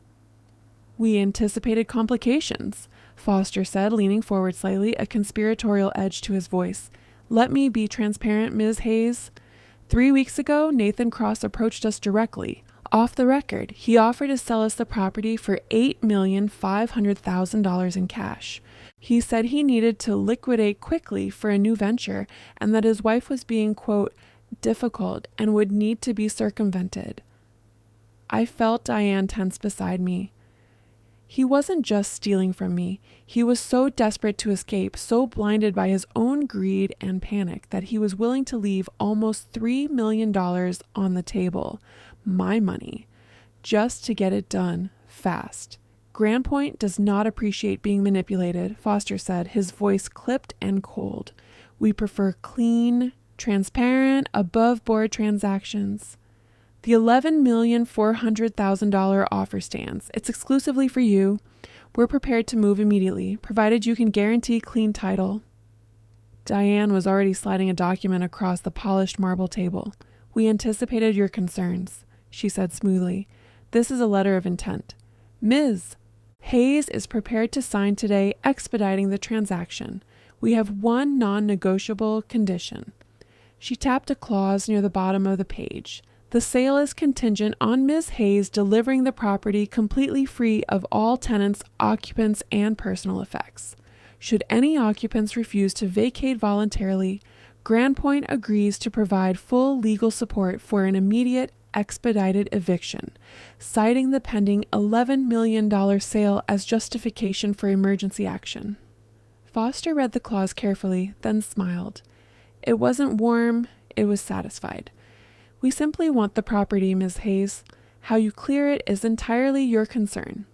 A: We anticipated complications, Foster said, leaning forward slightly, a conspiratorial edge to his voice. Let me be transparent, Ms. Hayes. 3 weeks ago, Nathan Cross approached us directly. Off the record, he offered to sell us the property for $8,500,000 in cash. He said he needed to liquidate quickly for a new venture and that his wife was being, quote, difficult and would need to be circumvented. I felt Diane tense beside me. He wasn't just stealing from me. He was so desperate to escape, so blinded by his own greed and panic that he was willing to leave almost $3 million on the table, my money, just to get it done fast. Grand Point does not appreciate being manipulated, Foster said, his voice clipped and cold. We prefer clean, transparent, above-board transactions. The $11,400,000 offer stands. It's exclusively for you. We're prepared to move immediately, provided you can guarantee clean title. Diane was already sliding a document across the polished marble table. We anticipated your concerns, she said smoothly. This is a letter of intent. Ms. Hayes is prepared to sign today, expediting the transaction. We have one non-negotiable condition. She tapped a clause near the bottom of the page. The sale is contingent on Ms. Hayes delivering the property completely free of all tenants, occupants, and personal effects. Should any occupants refuse to vacate voluntarily, Grand Point agrees to provide full legal support for an immediate, expedited eviction, citing the pending $11 million sale as justification for emergency action. Foster read the clause carefully, then smiled. It wasn't warm, it was satisfied. We simply want the property, Ms. Hayes. How you clear it is entirely your concern.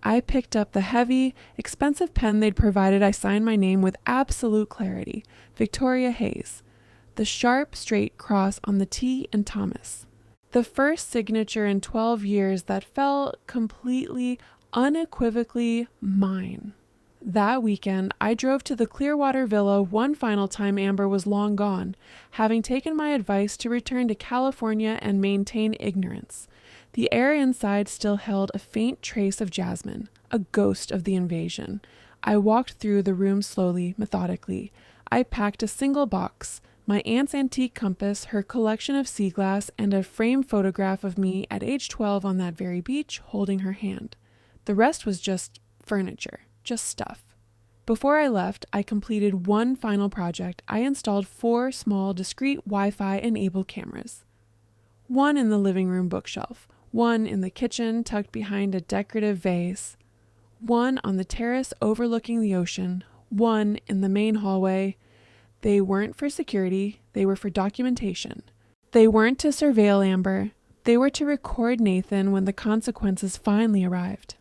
A: I picked up the heavy, expensive pen they'd provided. I signed my name with absolute clarity. Victoria Hayes. The sharp, straight cross on the T in Thomas. The first signature in 12 years that felt completely, unequivocally mine. That weekend, I drove to the Clearwater Villa one final time Amber was long gone, having taken my advice to return to California and maintain ignorance. The air inside still held a faint trace of jasmine, a ghost of the invasion. I walked through the room slowly, methodically. I packed a single box, my aunt's antique compass, her collection of sea glass, and a framed photograph of me at age 12 on that very beach, holding her hand. The rest was just furniture. Just stuff. Before I left, I completed one final project. I installed 4 small, discrete Wi-Fi enabled cameras. One in the living room bookshelf, one in the kitchen tucked behind a decorative vase, one on the terrace overlooking the ocean, one in the main hallway. They weren't for security, they were for documentation. They weren't to surveil Amber, they were to record Nathan when the consequences finally arrived.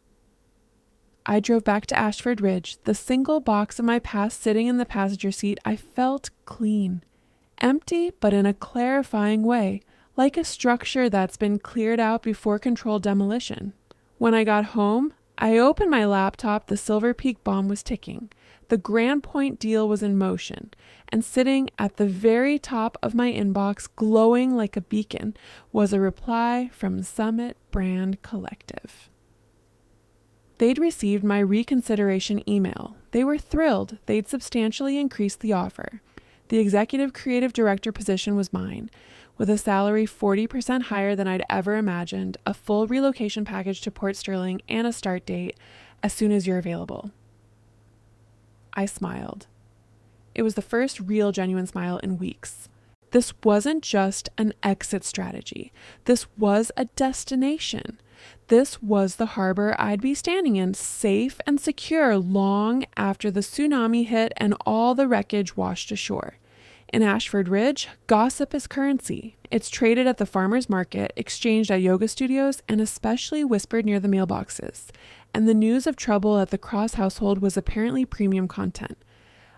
A: I drove back to Ashford Ridge, the single box of my past sitting in the passenger seat. I felt clean. Empty, but in a clarifying way, like a structure that's been cleared out before controlled demolition. When I got home, I opened my laptop. The Silver Peak bomb was ticking. The Grand Point deal was in motion, and sitting at the very top of my inbox, glowing like a beacon, was a reply from Summit Brand Collective. They'd received my reconsideration email. They were thrilled. They'd substantially increased the offer. The executive creative director position was mine, with a salary 40% higher than I'd ever imagined, a full relocation package to Port Sterling, and a start date as soon as you're available. I smiled. It was the first real genuine smile in weeks. This wasn't just an exit strategy. This was a destination. This was the harbor I'd be standing in, safe and secure long after the tsunami hit and all the wreckage washed ashore. In Ashford Ridge, gossip is currency. It's traded at the farmer's market, exchanged at yoga studios, and especially whispered near the mailboxes. And the news of trouble at the Cross household was apparently premium content.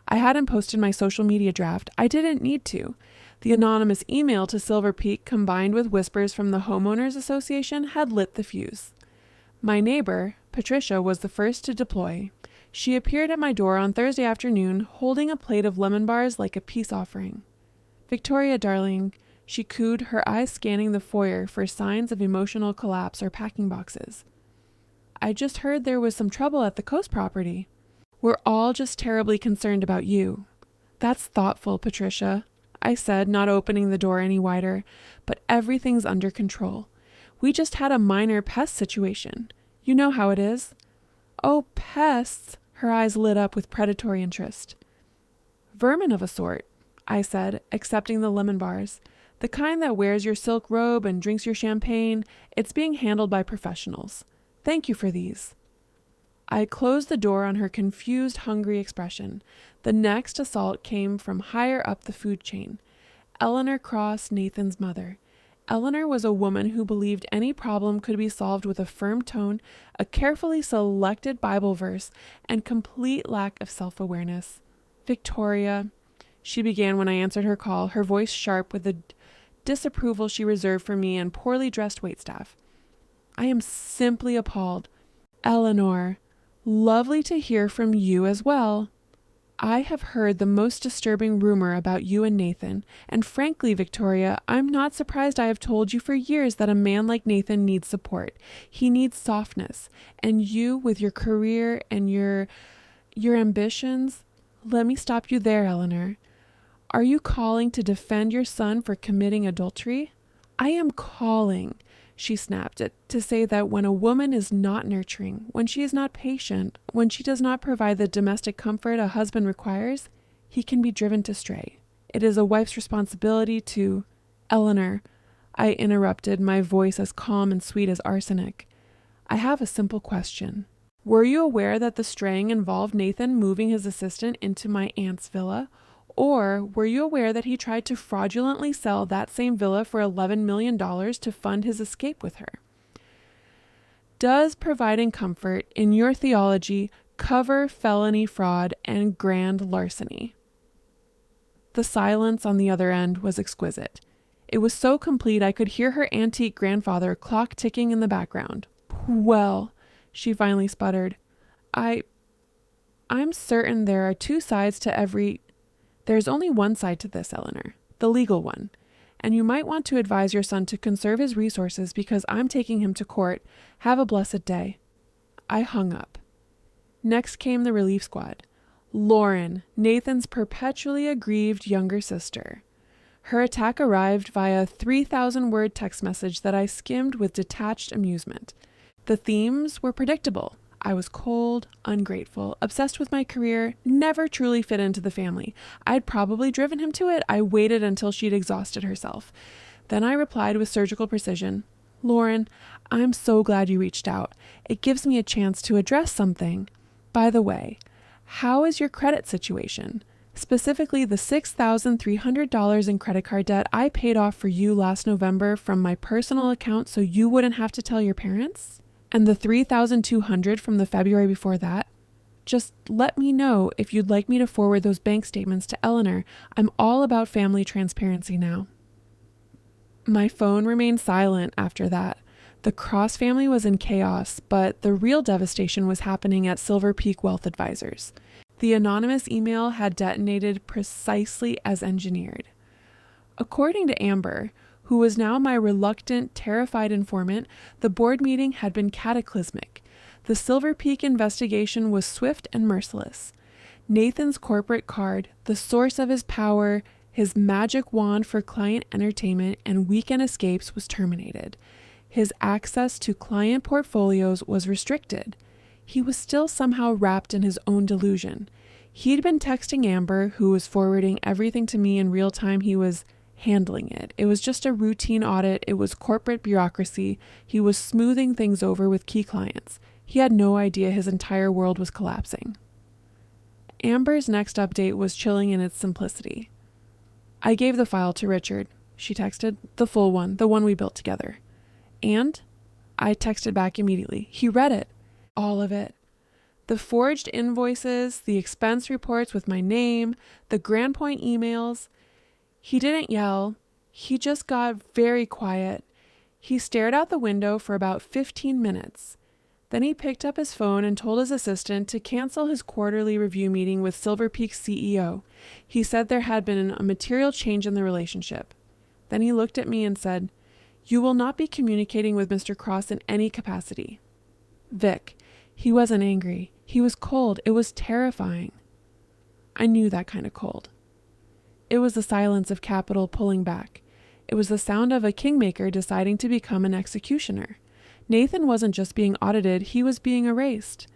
A: I hadn't posted my social media draft. I didn't need to. The anonymous email to Silver Peak, combined with whispers from the Homeowners Association, had lit the fuse. My neighbor, Patricia, was the first to deploy. She appeared at my door on Thursday afternoon, holding a plate of lemon bars like a peace offering. "Victoria, darling," she cooed, her eyes scanning the foyer for signs of emotional collapse or packing boxes. I just heard there was some trouble at the Coast property. We're all just terribly concerned about you. That's thoughtful, Patricia, I said, not opening the door any wider, but everything's under control. We just had a minor pest situation. You know how it is. Oh, pests! Her eyes lit up with predatory interest. Vermin of a sort, I said, accepting the lemon bars. The kind that wears your silk robe and drinks your champagne. It's being handled by professionals. Thank you for these. I closed the door on her confused, hungry expression. The next assault came from higher up the food chain. Eleanor Cross, Nathan's mother. Eleanor was a woman who believed any problem could be solved with a firm tone, a carefully selected Bible verse, and complete lack of self-awareness. Victoria, she began when I answered her call, her voice sharp with the disapproval she reserved for me and poorly dressed waitstaff. I am simply appalled. Eleanor, lovely to hear from you as well. I have heard the most disturbing rumor about you and Nathan, and frankly, Victoria, I'm not surprised. I have told you for years that a man like Nathan needs support. He needs softness, and you, with your career and your ambitions. Let me stop you there, Eleanor. Are you calling to defend your son for committing adultery? I am calling, she snapped it, to say that when a woman is not nurturing, when she is not patient, when she does not provide the domestic comfort a husband requires, he can be driven to stray. It is a wife's responsibility to... Eleanor, I interrupted, my voice as calm and sweet as arsenic. I have a simple question. Were you aware that the straying involved Nathan moving his assistant into my aunt's villa? Or were you aware that he tried to fraudulently sell that same villa for $11 million to fund his escape with her? Does providing comfort, in your theology, cover felony fraud and grand larceny? The silence on the other end was exquisite. It was so complete I could hear her antique grandfather clock ticking in the background. Well, she finally sputtered. I'm certain there are two sides to every... There's only one side to this, Eleanor, the legal one. And you might want to advise your son to conserve his resources because I'm taking him to court. Have a blessed day. I hung up. Next came the relief squad. Lauren, Nathan's perpetually aggrieved younger sister. Her attack arrived via a 3,000-word text message that I skimmed with detached amusement. The themes were predictable. I was cold, ungrateful, obsessed with my career, never truly fit into the family. I'd probably driven him to it. I waited until she'd exhausted herself. Then I replied with surgical precision. Lauren, I'm so glad you reached out. It gives me a chance to address something. By the way, how is your credit situation? Specifically the $6,300 in credit card debt I paid off for you last November from my personal account so you wouldn't have to tell your parents? And the $3,200 from the February before that? Just let me know if you'd like me to forward those bank statements to Eleanor. I'm all about family transparency now. My phone remained silent after that. The Cross family was in chaos, but the real devastation was happening at Silver Peak Wealth Advisors. The anonymous email had detonated precisely as engineered. According to Amber, who was now my reluctant, terrified informant, the board meeting had been cataclysmic. The Silver Peak investigation was swift and merciless. Nathan's corporate card, the source of his power, his magic wand for client entertainment and weekend escapes, was terminated. His access to client portfolios was restricted. He was still somehow wrapped in his own delusion. He'd been texting Amber, who was forwarding everything to me in real time. He was handling it. It was just a routine audit. It was corporate bureaucracy. He was smoothing things over with key clients. He had no idea his entire world was collapsing. Amber's next update was chilling in its simplicity. I gave the file to Richard, she texted. The full one, the one we built together. And? I texted back immediately. He read it. All of it. The forged invoices, the expense reports with my name, the Grand Point emails. He didn't yell. He just got very quiet. He stared out the window for about 15 minutes. Then he picked up his phone and told his assistant to cancel his quarterly review meeting with Silver Peak's CEO. He said there had been a material change in the relationship. Then he looked at me and said, "You will not be communicating with Mr. Cross in any capacity." Vic, he wasn't angry. He was cold. It was terrifying. I knew that kind of cold. It was the silence of capital pulling back. It was the sound of a kingmaker deciding to become an executioner. Nathan wasn't just being audited, he was being erased.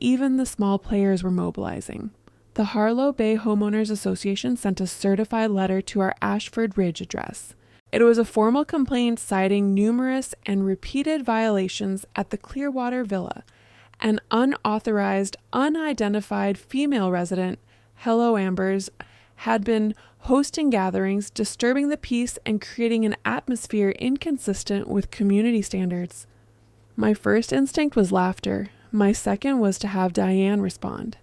A: Even the small players were mobilizing. The Harlow Bay Homeowners Association sent a certified letter to our Ashford Ridge address. It was a formal complaint citing numerous and repeated violations at the Clearwater Villa. An unauthorized, unidentified female resident, Hello Ambers, had been hosting gatherings, disturbing the peace, and creating an atmosphere inconsistent with community standards. My first instinct was laughter. My second was to have Diane respond.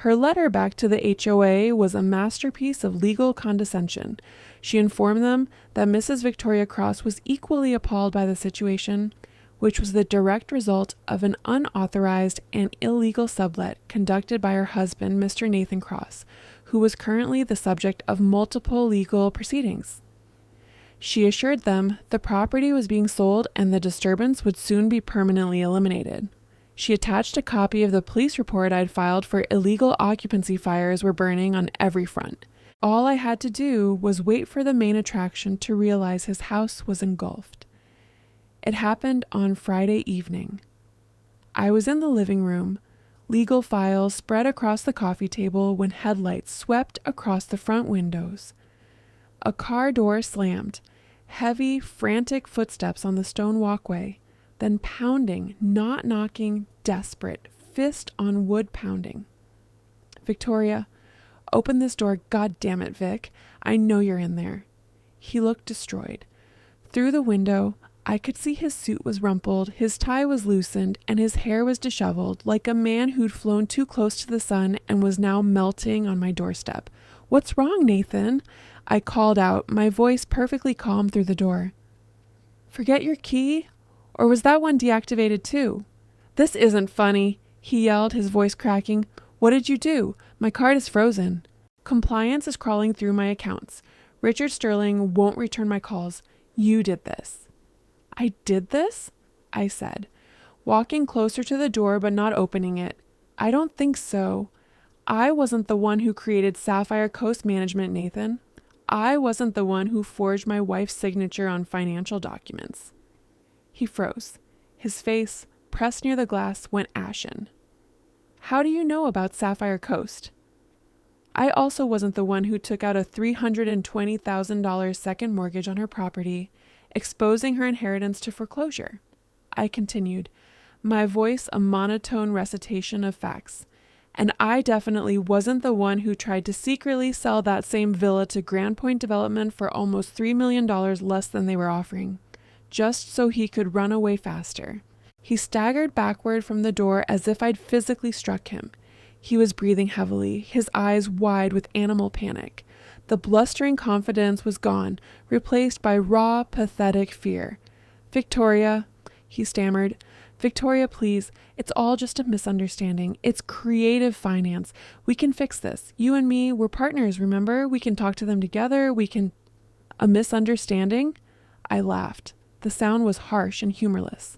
A: Her letter back to the HOA was a masterpiece of legal condescension. She informed them that Mrs. Victoria Cross was equally appalled by the situation, which was the direct result of an unauthorized and illegal sublet conducted by her husband, Mr. Nathan Cross, who was currently the subject of multiple legal proceedings. She assured them the property was being sold and the disturbance would soon be permanently eliminated. She attached a copy of the police report I'd filed for illegal occupancy. Fires were burning on every front. All I had to do was wait for the main attraction to realize his house was engulfed. It happened on Friday evening. I was in the living room, legal files spread across the coffee table when headlights swept across the front windows. A car door slammed, heavy, frantic footsteps on the stone walkway, then pounding, not knocking, desperate, fist on wood pounding. Victoria, open this door, God damn it, Vic. I know you're in there. He looked destroyed. Through the window, I could see his suit was rumpled, his tie was loosened, and his hair was disheveled, like a man who'd flown too close to the sun and was now melting on my doorstep. What's wrong, Nathan? I called out, my voice perfectly calm through the door. Forget your key? Or was that one deactivated too? This isn't funny, he yelled, his voice cracking. What did you do? My card is frozen. Compliance is crawling through my accounts. Richard Sterling won't return my calls. You did this. I did this? I said, walking closer to the door but not opening it. I don't think so. I wasn't the one who created Sapphire Coast Management, Nathan. I wasn't the one who forged my wife's signature on financial documents. He froze. His face, pressed near the glass, went ashen. How do you know about Sapphire Coast? I also wasn't the one who took out a $320,000 second mortgage on her property, exposing her inheritance to foreclosure. I continued, my voice a monotone recitation of facts. And I definitely wasn't the one who tried to secretly sell that same villa to Grand Point Development for almost $3 million less than they were offering, just so he could run away faster. He staggered backward from the door as if I'd physically struck him. He was breathing heavily, his eyes wide with animal panic. The blustering confidence was gone, replaced by raw, pathetic fear. Victoria, he stammered. Victoria, please. It's all just a misunderstanding. It's creative finance. We can fix this. You and me, we're partners, remember? We can talk to them together. A misunderstanding? I laughed. The sound was harsh and humorless.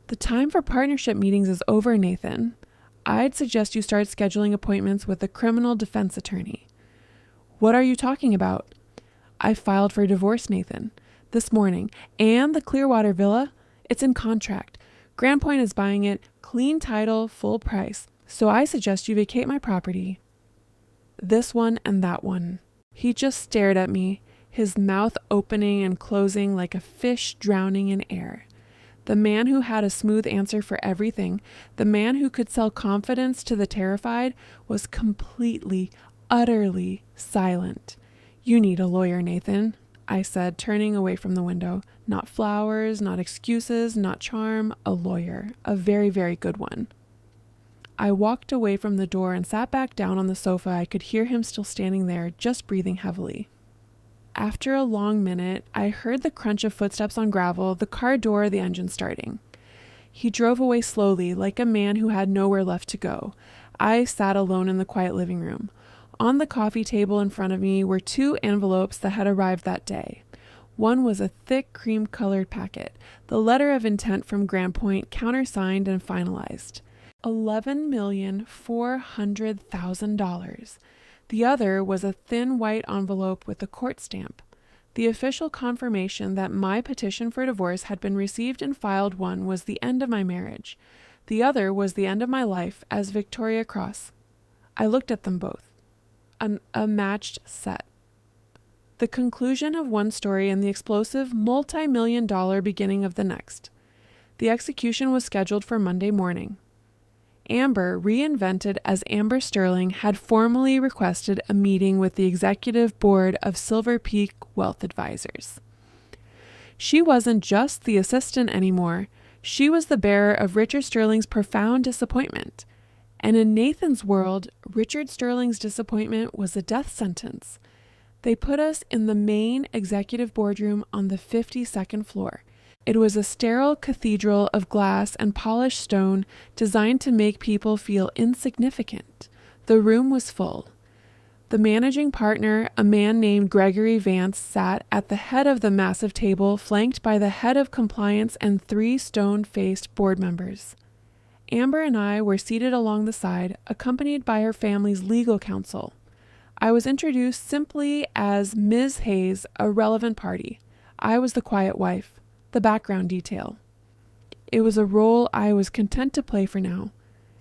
A: The time for partnership meetings is over, Nathan. I'd suggest you start scheduling appointments with a criminal defense attorney. What are you talking about? I filed for divorce, Nathan, this morning. And the Clearwater Villa? It's in contract. Grand Point is buying it, clean title, full price. So I suggest you vacate my property. This one and that one. He just stared at me, his mouth opening and closing like a fish drowning in air. The man who had a smooth answer for everything, the man who could sell confidence to the terrified, was completely, utterly silent. You need a lawyer, Nathan, I said, turning away from the window. Not flowers, not excuses, not charm, a lawyer, a very, very good one. I walked away from the door and sat back down on the sofa. I could hear him still standing there, just breathing heavily. After a long minute, I heard the crunch of footsteps on gravel, the car door, the engine starting. He drove away slowly, like a man who had nowhere left to go. I sat alone in the quiet living room. On the coffee table in front of me were 2 envelopes that had arrived that day. One was a thick cream-colored packet, the letter of intent from Grandpoint countersigned and finalized. $11,400,000. The other was a thin white envelope with a court stamp. The official confirmation that my petition for divorce had been received and filed. One was the end of my marriage. The other was the end of my life as Victoria Cross. I looked at them both. A matched set. The conclusion of one story and the explosive multi-million-dollar beginning of the next. The execution was scheduled for Monday morning. Amber, reinvented as Amber Sterling, had formally requested a meeting with the executive board of Silver Peak Wealth Advisors. She wasn't just the assistant anymore. She was the bearer of Richard Sterling's profound disappointment. And in Nathan's world, Richard Sterling's disappointment was a death sentence. They put us in the main executive boardroom on the 52nd floor. It was a sterile cathedral of glass and polished stone designed to make people feel insignificant. The room was full. The managing partner, a man named Gregory Vance, sat at the head of the massive table, flanked by the head of compliance and 3 stone-faced board members. Amber and I were seated along the side, accompanied by her family's legal counsel. I was introduced simply as Ms. Hayes, a relevant party. I was the quiet wife. The background detail. It was a role I was content to play for now.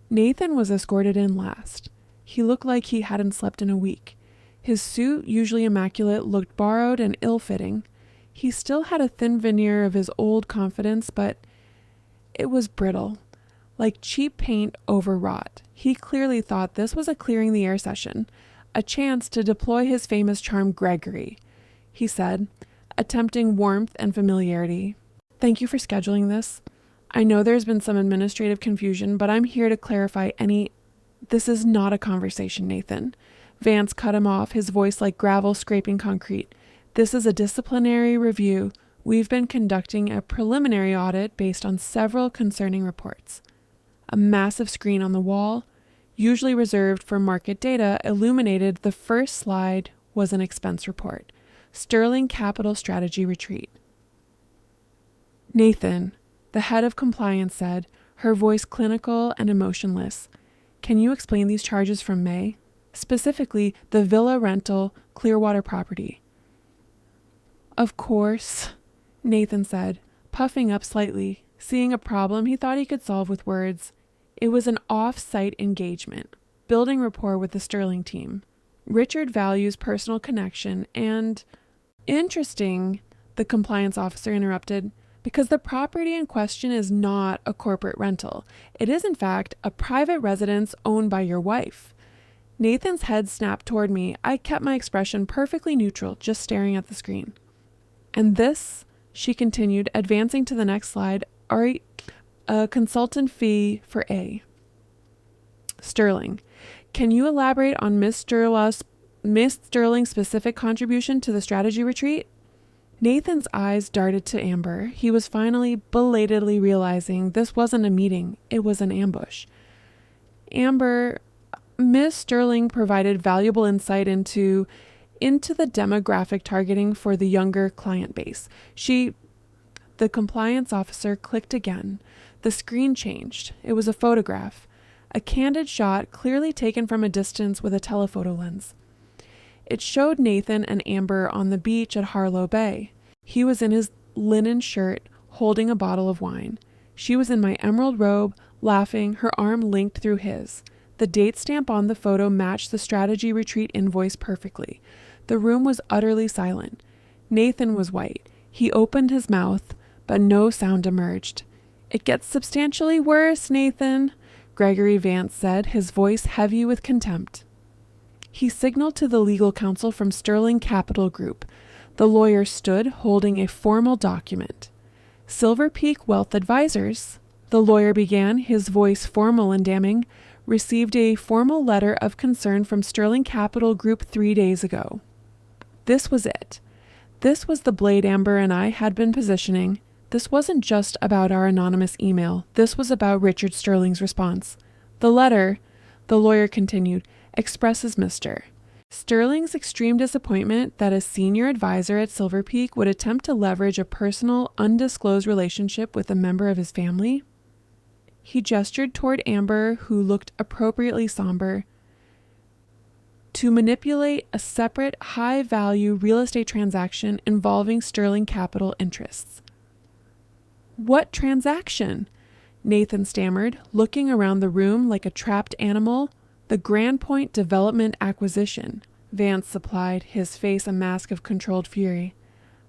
A: Nathan was escorted in last. He looked like he hadn't slept in a week. His suit, usually immaculate, looked borrowed and ill-fitting. He still had a thin veneer of his old confidence, but it was brittle, like cheap paint overwrought. He clearly thought this was a clearing the air session, a chance to deploy his famous charm Gregory. He said, attempting warmth and familiarity. Thank you for scheduling this. I know there's been some administrative confusion, but I'm here to clarify This is not a conversation, Nathan. Vance cut him off, his voice like gravel scraping concrete. This is a disciplinary review. We've been conducting a preliminary audit based on several concerning reports. A massive screen on the wall, usually reserved for market data, illuminated the first slide was an expense report. Sterling Capital Strategy Retreat. Nathan, the head of compliance, said, her voice clinical and emotionless. Can you explain these charges from May? Specifically, the villa rental Clearwater property. Of course, Nathan said, puffing up slightly, seeing a problem he thought he could solve with words. It was an off-site engagement, building rapport with the Sterling team. Richard values personal connection and... Interesting, the compliance officer interrupted, because the property in question is not a corporate rental. It is, in fact, a private residence owned by your wife. Nathan's head snapped toward me. I kept my expression perfectly neutral, just staring at the screen. And this, she continued, advancing to the next slide, are a consultant fee for A. Sterling. Can you elaborate on Miss Sterling's specific contribution to the strategy retreat? Nathan's eyes darted to Amber. He was finally belatedly realizing this wasn't a meeting, it was an ambush. Amber, Miss Sterling provided valuable insight into the demographic targeting for the younger client base. The compliance officer clicked again. The screen changed. It was a photograph. A candid shot clearly taken from a distance with a telephoto lens. It showed Nathan and Amber on the beach at Harlow Bay. He was in his linen shirt, holding a bottle of wine. She was in my emerald robe, laughing, her arm linked through his. The date stamp on the photo matched the strategy retreat invoice perfectly. The room was utterly silent. Nathan was white. He opened his mouth, but no sound emerged. It gets substantially worse, Nathan, Gregory Vance said, his voice heavy with contempt. He signaled to the legal counsel from Sterling Capital Group. The lawyer stood, holding a formal document. Silver Peak Wealth Advisors, the lawyer began, his voice formal and damning, received a formal letter of concern from Sterling Capital Group 3 days ago. This was it. This was the blade Amber and I had been positioning. This wasn't just about our anonymous email. This was about Richard Sterling's response. The letter, the lawyer continued, expresses Mr. Sterling's extreme disappointment that a senior advisor at Silver Peak would attempt to leverage a personal, undisclosed relationship with a member of his family. He gestured toward Amber, who looked appropriately somber, to manipulate a separate, high-value real estate transaction involving Sterling Capital interests. What transaction? Nathan stammered, looking around the room like a trapped animal. The Grand Point Development acquisition, Vance supplied, his face a mask of controlled fury.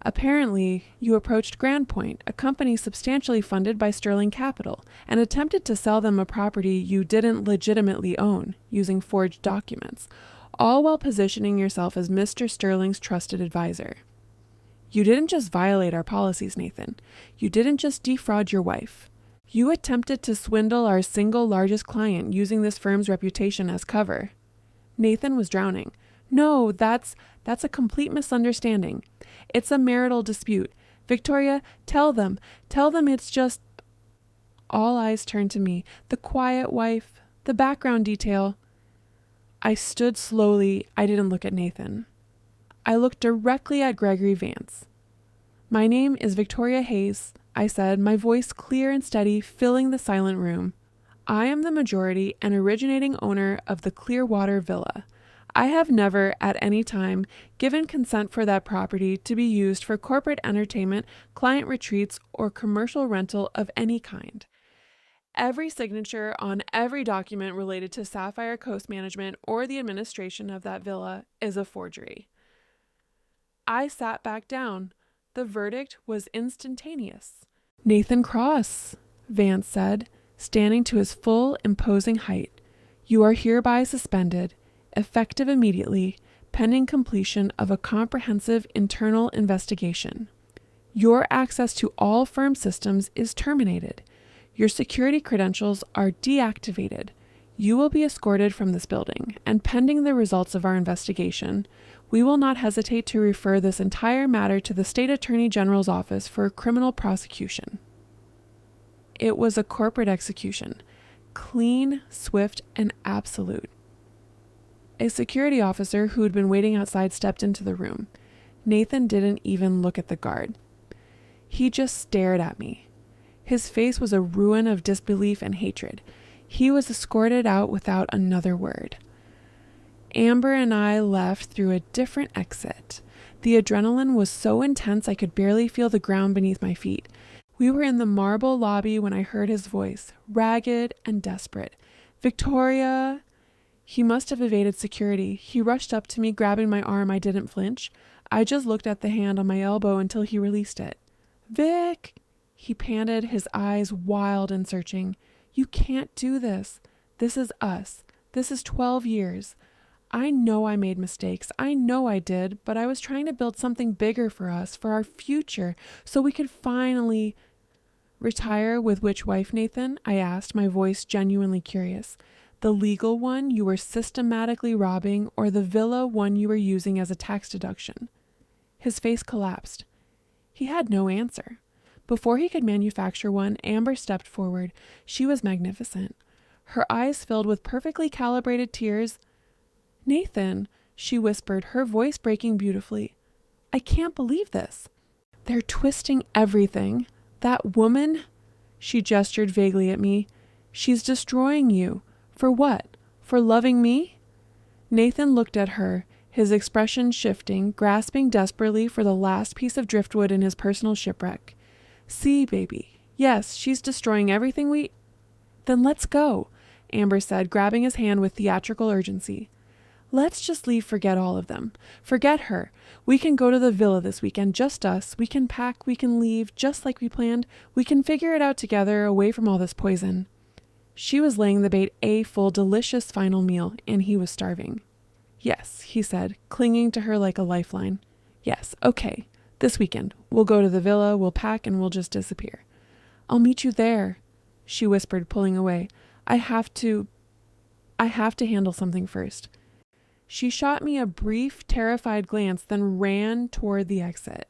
A: Apparently, you approached Grand Point, a company substantially funded by Sterling Capital, and attempted to sell them a property you didn't legitimately own, using forged documents, all while positioning yourself as Mr. Sterling's trusted advisor. You didn't just violate our policies, Nathan. You didn't just defraud your wife. You attempted to swindle our single largest client using this firm's reputation as cover. Nathan was drowning. No, that's a complete misunderstanding. It's a marital dispute. Victoria, tell them it's just... All eyes turned to me. The quiet wife, the background detail. I stood slowly. I didn't look at Nathan. I looked directly at Gregory Vance. My name is Victoria Hayes, I said, my voice clear and steady, filling the silent room. I am the majority and originating owner of the Clearwater Villa. I have never, at any time, given consent for that property to be used for corporate entertainment, client retreats, or commercial rental of any kind. Every signature on every document related to Sapphire Coast management or the administration of that villa is a forgery. I sat back down. The verdict was instantaneous. Nathan Cross, Vance said, standing to his full, imposing height. You are hereby suspended, effective immediately, pending completion of a comprehensive internal investigation. Your access to all firm systems is terminated. Your security credentials are deactivated. You will be escorted from this building, and pending the results of our investigation, we will not hesitate to refer this entire matter to the State Attorney General's office for criminal prosecution. It was a corporate execution, clean, swift, and absolute. A security officer who had been waiting outside stepped into the room. Nathan didn't even look at the guard. He just stared at me. His face was a ruin of disbelief and hatred. He was escorted out without another word. Amber and I left through a different exit. The adrenaline was so intense I could barely feel the ground beneath my feet. We were in the marble lobby when I heard his voice, ragged and desperate. Victoria! He must have evaded security. He rushed up to me, grabbing my arm. I didn't flinch. I just looked at the hand on my elbow until he released it. Vic! He panted, his eyes wild and searching. You can't do this. This is us. This is 12 years. I know I made mistakes. I know I did, but I was trying to build something bigger for us, for our future, so we could finally... Retire with which wife, Nathan? I asked, my voice genuinely curious. The legal one you were systematically robbing, or the villa one you were using as a tax deduction? His face collapsed. He had no answer. Before he could manufacture one, Amber stepped forward. She was magnificent. Her eyes filled with perfectly calibrated tears. Nathan, she whispered, her voice breaking beautifully. I can't believe this. They're twisting everything. That woman, she gestured vaguely at me, she's destroying you. For what? For loving me? Nathan looked at her, his expression shifting, grasping desperately for the last piece of driftwood in his personal shipwreck. See, baby. Yes, she's destroying everything we... Then let's go, Amber said, grabbing his hand with theatrical urgency. Let's just leave, forget all of them. Forget her. We can go to the villa this weekend, just us. We can pack, we can leave, just like we planned. We can figure it out together, away from all this poison. She was laying the bait a full, delicious final meal, and he was starving. Yes, he said, clinging to her like a lifeline. Yes, okay. This weekend. We'll go to the villa, we'll pack, and we'll just disappear. I'll meet you there, she whispered, pulling away. I have to handle something first. She shot me a brief, terrified glance, then ran toward the exit.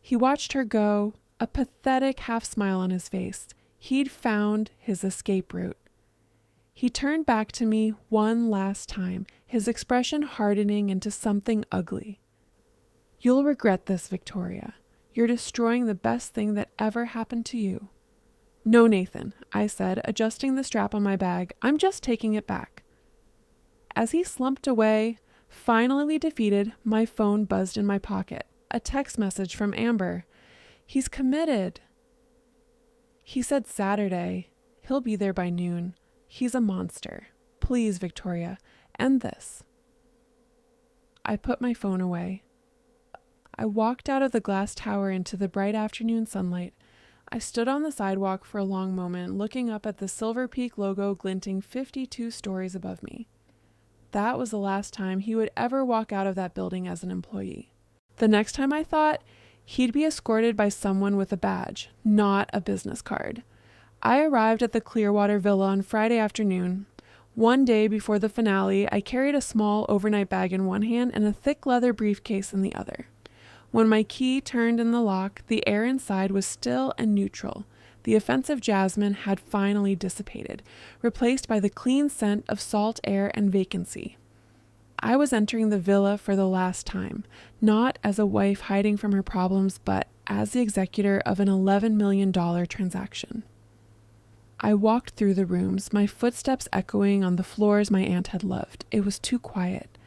A: He watched her go, a pathetic half smile on his face. He'd found his escape route. He turned back to me one last time, his expression hardening into something ugly. "You'll regret this, Victoria. You're destroying the best thing that ever happened to you." "No, Nathan," I said, adjusting the strap on my bag. "I'm just taking it back." As he slumped away, finally defeated, my phone buzzed in my pocket. A text message from Amber. "He's committed." He said Saturday. He'll be there by noon. He's a monster. Please, Victoria, end this. I put my phone away. I walked out of the glass tower into the bright afternoon sunlight. I stood on the sidewalk for a long moment, looking up at the Silver Peak logo glinting 52 stories above me. That was the last time he would ever walk out of that building as an employee. The next time I thought, he'd be escorted by someone with a badge, not a business card. I arrived at the Clearwater Villa on Friday afternoon. One day before the finale, I carried a small overnight bag in one hand and a thick leather briefcase in the other. When my key turned in the lock, the air inside was still and neutral. The offensive jasmine had finally dissipated, replaced by the clean scent of salt air and vacancy. I was entering the villa for the last time, not as a wife hiding from her problems, but as the executor of an $11 million transaction. I walked through the rooms, my footsteps echoing on the floors my aunt had loved. It was too quiet.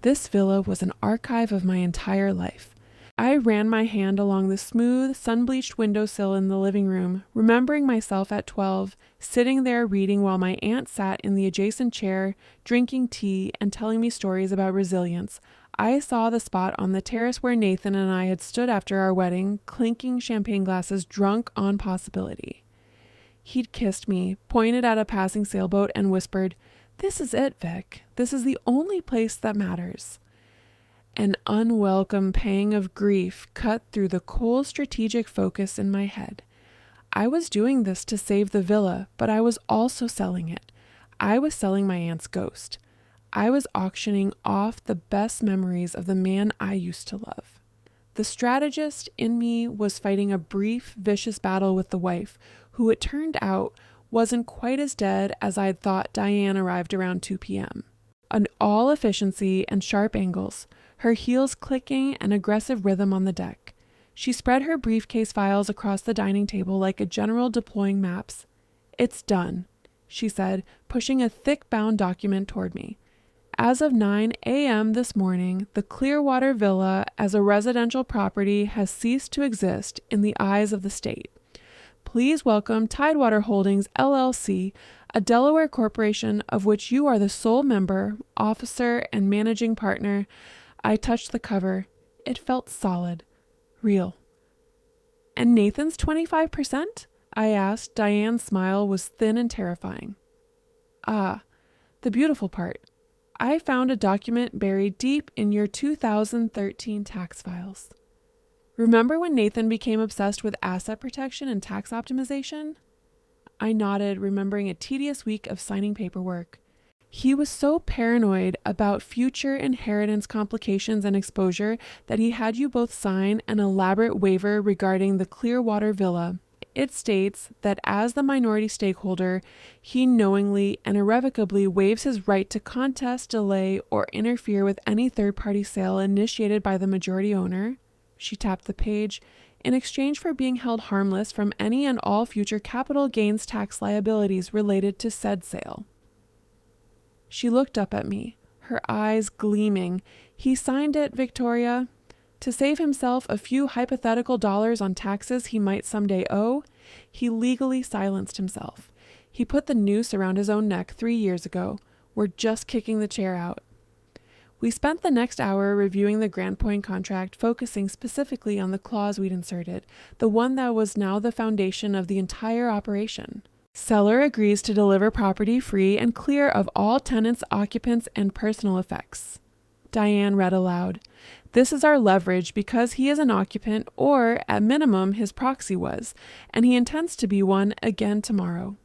A: This villa was an archive of my entire life. I ran my hand along the smooth, sun-bleached windowsill in the living room, remembering myself at 12, sitting there reading while my aunt sat in the adjacent chair, drinking tea and telling me stories about resilience. I saw the spot on the terrace where Nathan and I had stood after our wedding, clinking champagne glasses, drunk on possibility. He'd kissed me, pointed at a passing sailboat, and whispered, "This is it, Vic. This is the only place that matters." An unwelcome pang of grief cut through the cold strategic focus in my head. I was doing this to save the villa, but I was also selling it. I was selling my aunt's ghost. I was auctioning off the best memories of the man I used to love. The strategist in me was fighting a brief, vicious battle with the wife, who it turned out wasn't quite as dead as I'd thought. Diane arrived around 2 p.m. An all efficiency and sharp angles, her heels clicking and aggressive rhythm on the deck. She spread her briefcase files across the dining table like a general deploying maps. "It's done," she said, pushing a thick-bound document toward me. "As of 9 a.m. this morning, the Clearwater Villa as a residential property has ceased to exist in the eyes of the state. Please welcome Tidewater Holdings, LLC, a Delaware corporation of which you are the sole member, officer, and managing partner." I touched the cover. It felt solid, real. "And Nathan's 25%? I asked. Diane's smile was thin and terrifying. "Ah, the beautiful part. I found a document buried deep in your 2013 tax files. Remember when Nathan became obsessed with asset protection and tax optimization?" I nodded, remembering a tedious week of signing paperwork. He was so paranoid about future inheritance complications and exposure that he had you both sign an elaborate waiver regarding the Clearwater Villa. It states that as the minority stakeholder, he knowingly and irrevocably waives his right to contest, delay, or interfere with any third-party sale initiated by the majority owner. She tapped the page. "In exchange for being held harmless from any and all future capital gains tax liabilities related to said sale." She looked up at me, her eyes gleaming. "He signed it, Victoria, to save himself a few hypothetical dollars on taxes he might someday owe." He legally silenced himself. He put the noose around his own neck 3 years ago. We're just kicking the chair out. We spent the next hour reviewing the Grand Point contract, focusing specifically on the clause we'd inserted, the one that was now the foundation of the entire operation. "Seller agrees to deliver property free and clear of all tenants, occupants, and personal effects." Diane read aloud. "This is our leverage because he is an occupant, or at minimum his proxy was, and he intends to be one again tomorrow.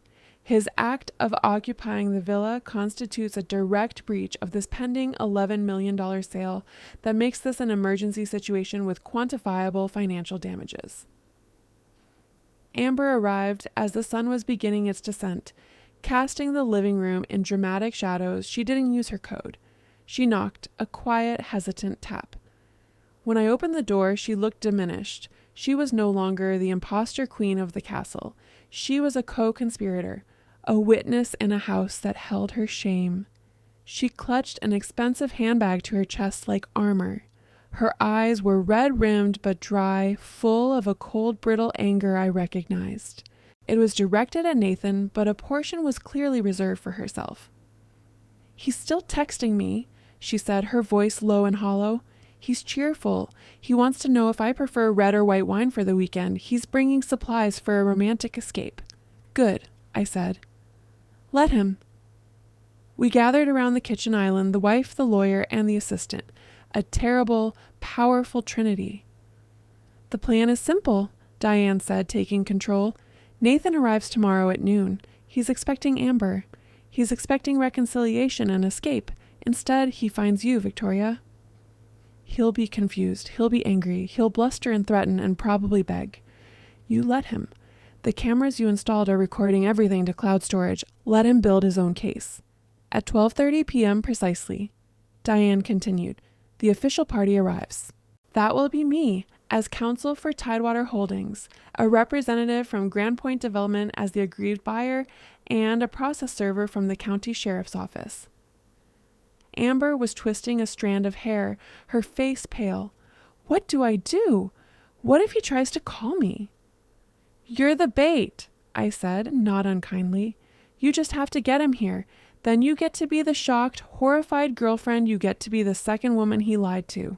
A: His act of occupying the villa constitutes a direct breach of this pending $11 million sale that makes this an emergency situation with quantifiable financial damages." Amber arrived as the sun was beginning its descent. Casting the living room in dramatic shadows, she didn't use her code. She knocked, a quiet, hesitant tap. When I opened the door, she looked diminished. She was no longer the imposter queen of the castle. She was a co-conspirator, a witness in a house that held her shame. She clutched an expensive handbag to her chest like armor. Her eyes were red-rimmed but dry, full of a cold, brittle anger I recognized. It was directed at Nathan, but a portion was clearly reserved for herself. "He's still texting me," she said, her voice low and hollow. "He's cheerful. He wants to know if I prefer red or white wine for the weekend. He's bringing supplies for a romantic escape." "Good," I said. "Let him." We gathered around the kitchen island, the wife, the lawyer, and the assistant. A terrible, powerful trinity. "The plan is simple," Diane said, taking control. "Nathan arrives tomorrow at noon. He's expecting Amber. He's expecting reconciliation and escape. Instead, he finds you, Victoria. He'll be confused. He'll be angry. He'll bluster and threaten and probably beg. You let him. The cameras you installed are recording everything to cloud storage. Let him build his own case." At 12:30 p.m. precisely, Diane continued, "The official party arrives. That will be me, as counsel for Tidewater Holdings, a representative from Grand Point Development as the aggrieved buyer, and a process server from the county sheriff's office." Amber was twisting a strand of hair, her face pale. "What do I do? What if he tries to call me?" "You're the bait," I said, not unkindly. "You just have to get him here. Then you get to be the shocked, horrified girlfriend. You get to be the second woman he lied to.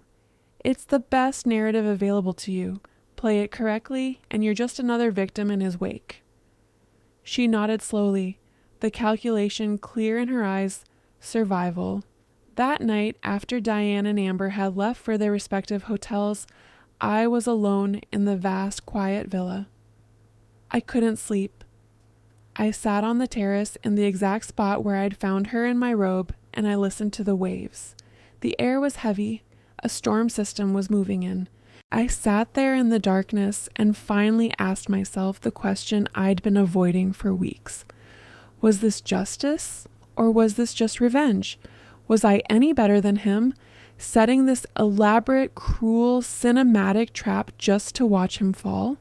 A: It's the best narrative available to you. Play it correctly, and you're just another victim in his wake." She nodded slowly, the calculation clear in her eyes. Survival. That night, after Diane and Amber had left for their respective hotels, I was alone in the vast, quiet villa. I couldn't sleep. I sat on the terrace in the exact spot where I'd found her in my robe, and I listened to the waves. The air was heavy. A storm system was moving in. I sat there in the darkness and finally asked myself the question I'd been avoiding for weeks. Was this justice, or was this just revenge? Was I any better than him, setting this elaborate, cruel, cinematic trap just to watch him fall?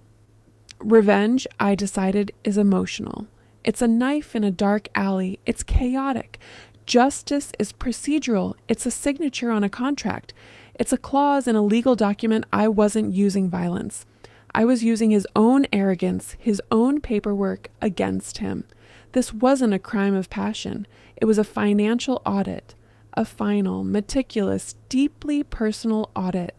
A: Revenge, I decided, is emotional. It's a knife in a dark alley. It's chaotic. Justice is procedural. It's a signature on a contract. It's a clause in a legal document. I wasn't using violence. I was using his own arrogance, his own paperwork against him. This wasn't a crime of passion. It was a financial audit, a final, meticulous, deeply personal audit.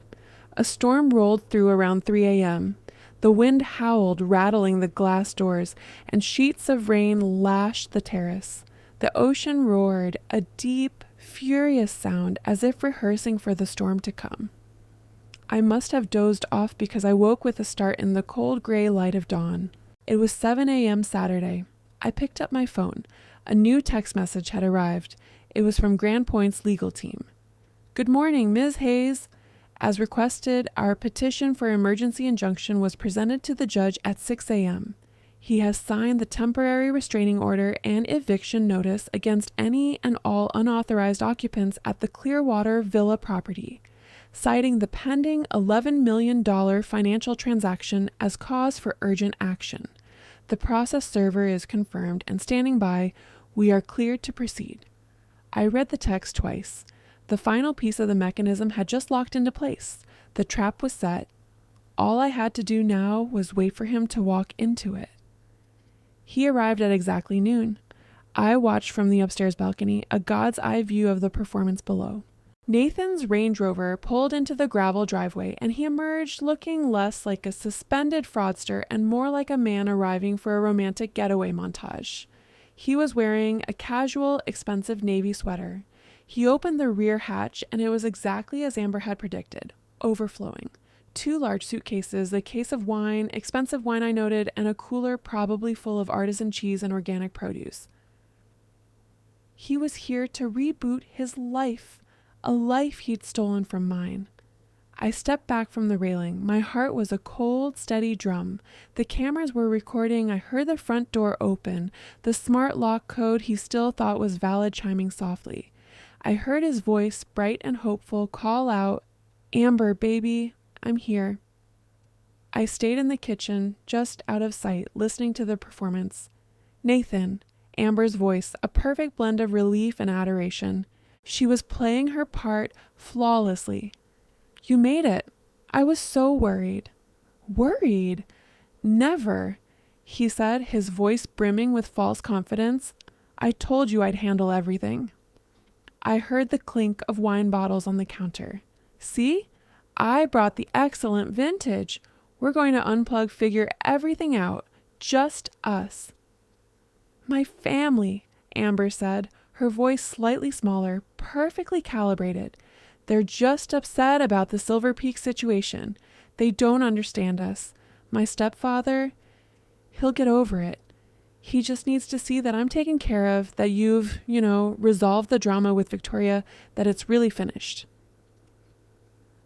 A: A storm rolled through around 3 a.m. The wind howled, rattling the glass doors, and sheets of rain lashed the terrace. The ocean roared, a deep, furious sound as if rehearsing for the storm to come. I must have dozed off because I woke with a start in the cold gray light of dawn. It was 7 a.m. Saturday. I picked up my phone. A new text message had arrived. It was from Grand Point's legal team. "Good morning, Ms. Hayes. As requested, our petition for emergency injunction was presented to the judge at 6 a.m. He has signed the temporary restraining order and eviction notice against any and all unauthorized occupants at the Clearwater Villa property, citing the pending $11 million financial transaction as cause for urgent action. The process server is confirmed and standing by. We are cleared to proceed." I read the text twice. The final piece of the mechanism had just locked into place. The trap was set. All I had to do now was wait for him to walk into it. He arrived at exactly noon. I watched from the upstairs balcony, a god's eye view of the performance below. Nathan's Range Rover pulled into the gravel driveway, and he emerged looking less like a suspended fraudster and more like a man arriving for a romantic getaway montage. He was wearing a casual, expensive navy sweater. He opened the rear hatch, and it was exactly as Amber had predicted, overflowing. 2 large suitcases, a case of wine, expensive wine I noted, and a cooler probably full of artisan cheese and organic produce. He was here to reboot his life, a life he'd stolen from mine. I stepped back from the railing. My heart was a cold, steady drum. The cameras were recording. I heard the front door open, the smart lock code he still thought was valid chiming softly. I heard his voice, bright and hopeful, call out, "Amber, baby, I'm here." I stayed in the kitchen, just out of sight, listening to the performance. "Nathan," Amber's voice, a perfect blend of relief and adoration. She was playing her part flawlessly. "You made it. I was so worried." "Worried? Never," he said, his voice brimming with false confidence. "I told you I'd handle everything." I heard the clink of wine bottles on the counter. "See? I brought the excellent vintage. We're going to unplug, figure everything out. Just us." "My family," Amber said, her voice slightly smaller, perfectly calibrated. "They're just upset about the Silver Peak situation. They don't understand us. My stepfather, he'll get over it. He just needs to see that I'm taken care of, that you've, resolved the drama with Victoria, that it's really finished."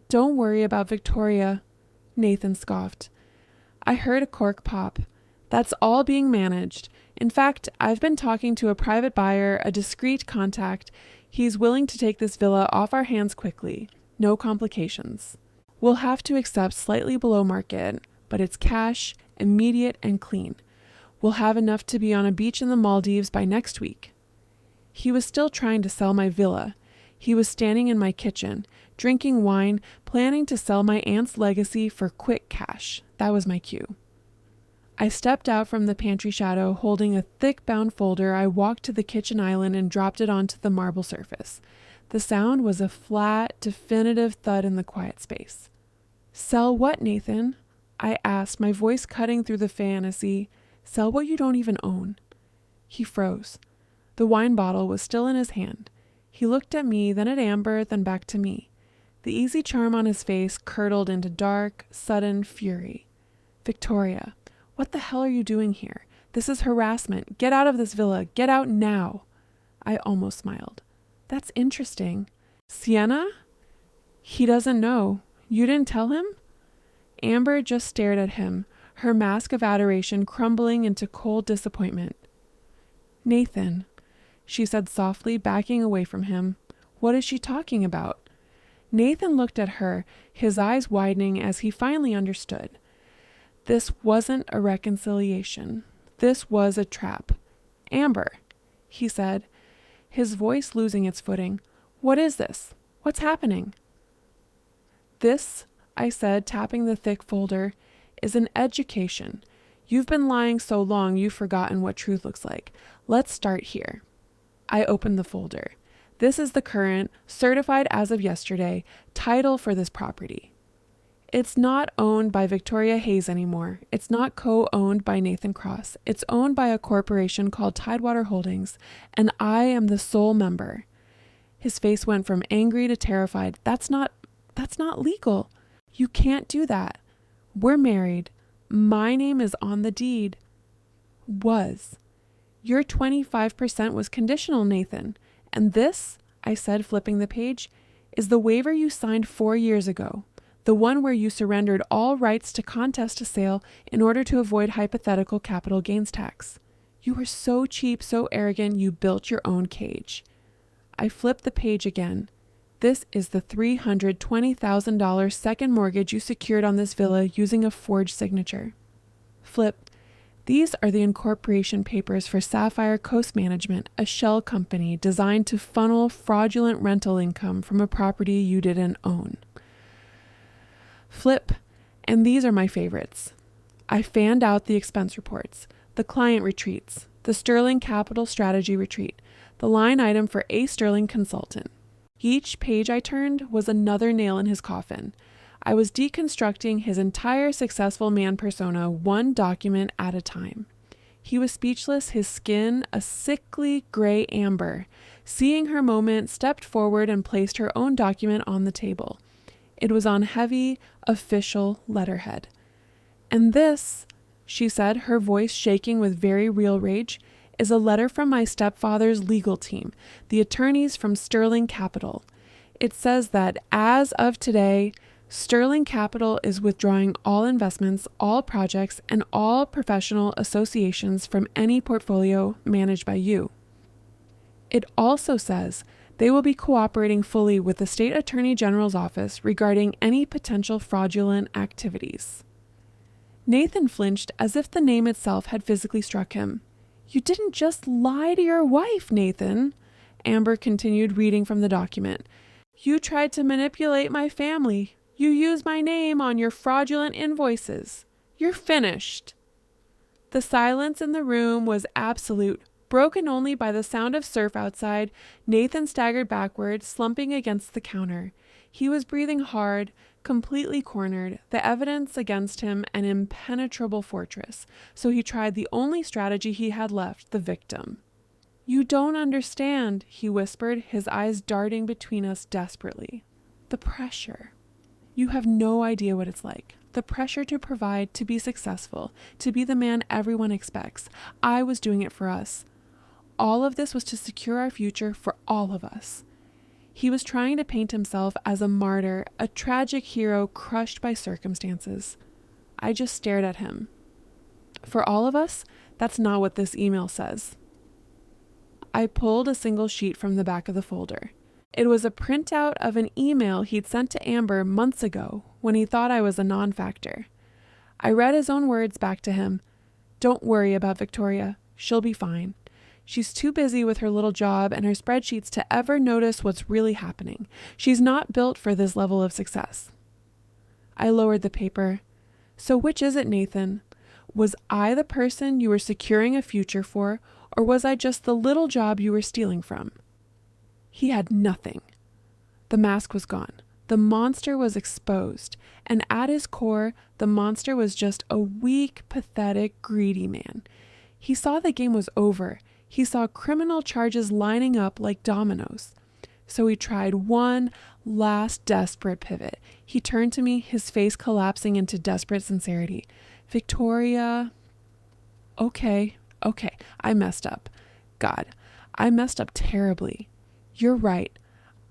A: "Don't worry about Victoria," Nathan scoffed. I heard a cork pop. "That's all being managed. In fact, I've been talking to a private buyer, a discreet contact. He's willing to take this villa off our hands quickly. No complications. We'll have to accept slightly below market, but it's cash, immediate and clean. We'll have enough to be on a beach in the Maldives by next week." He was still trying to sell my villa. He was standing in my kitchen, drinking wine, planning to sell my aunt's legacy for quick cash. That was my cue. I stepped out from the pantry shadow, holding a thick-bound folder. I walked to the kitchen island and dropped it onto the marble surface. The sound was a flat, definitive thud in the quiet space. "Sell what, Nathan?" I asked, my voice cutting through the fantasy. "Sell what you don't even own." He froze. The wine bottle was still in his hand. He looked at me, then at Amber, then back to me. The easy charm on his face curdled into dark, sudden fury. "Victoria, what the hell are you doing here? This is harassment. Get out of this villa. Get out now." I almost smiled. "That's interesting. Sienna?" "He doesn't know. You didn't tell him?" Amber just stared at him, her mask of adoration crumbling into cold disappointment. "Nathan," she said softly, backing away from him. "What is she talking about?" Nathan looked at her, his eyes widening as he finally understood. This wasn't a reconciliation. This was a trap. "Amber," he said, his voice losing its footing. "What is this? What's happening?" "This," I said, tapping the thick folder, "is an education. You've been lying so long you've forgotten what truth looks like. Let's start here." I opened the folder. "This is the current, certified as of yesterday, title for this property. It's not owned by Victoria Hayes anymore. It's not co-owned by Nathan Cross. It's owned by a corporation called Tidewater Holdings, and I am the sole member." His face went from angry to terrified. That's not legal. You can't do that. We're married. My name is on the deed." "Was. Your 25% was conditional, Nathan. And this," I said, flipping the page, "is the waiver you signed 4 years ago. The one where you surrendered all rights to contest a sale in order to avoid hypothetical capital gains tax. You were so cheap, so arrogant, you built your own cage." I flipped the page again. "This is the $320,000 second mortgage you secured on this villa using a forged signature." Flip. "These are the incorporation papers for Sapphire Coast Management, a shell company designed to funnel fraudulent rental income from a property you didn't own." Flip. "And these are my favorites." I fanned out the expense reports, the client retreats, the Sterling Capital Strategy retreat, the line item for a Sterling consultant. Each page I turned was another nail in his coffin. I was deconstructing his entire successful man persona, one document at a time. He was speechless, his skin a sickly gray amber. Seeing her moment, stepped forward and placed her own document on the table. It was on heavy, official letterhead. "And this," she said, her voice shaking with very real rage, "is a letter from my stepfather's legal team, the attorneys from Sterling Capital. It says that, as of today, Sterling Capital is withdrawing all investments, all projects, and all professional associations from any portfolio managed by you. It also says they will be cooperating fully with the State Attorney General's office regarding any potential fraudulent activities. Nathan flinched as if the name itself had physically struck him. You didn't just lie to your wife, Nathan. Amber continued reading from the document. You tried to manipulate my family. You used my name on your fraudulent invoices. You're finished. The silence in the room was absolute, broken only by the sound of surf outside. Nathan staggered backward, slumping against the counter. He was breathing hard, completely cornered, the evidence against him an impenetrable fortress. So he tried the only strategy he had left, the victim. You don't understand, he whispered, his eyes darting between us desperately. The pressure. You have no idea what it's like. The pressure to provide, to be successful, to be the man everyone expects. I was doing it for us. All of this was to secure our future for all of us. He was trying to paint himself as a martyr, a tragic hero crushed by circumstances. I just stared at him. For all of us, that's not what this email says. I pulled a single sheet from the back of the folder. It was a printout of an email he'd sent to Amber months ago when he thought I was a non-factor. I read his own words back to him. Don't worry about Victoria. She'll be fine. She's too busy with her little job and her spreadsheets to ever notice what's really happening. She's not built for this level of success. I lowered the paper. So which is it, Nathan? Was I the person you were securing a future for, or was I just the little job you were stealing from? He had nothing. The mask was gone. The monster was exposed, and at his core, the monster was just a weak, pathetic, greedy man. He saw the game was over. He saw criminal charges lining up like dominoes. So he tried one last desperate pivot. He turned to me, his face collapsing into desperate sincerity. Victoria, okay, I messed up. God, I messed up terribly. You're right.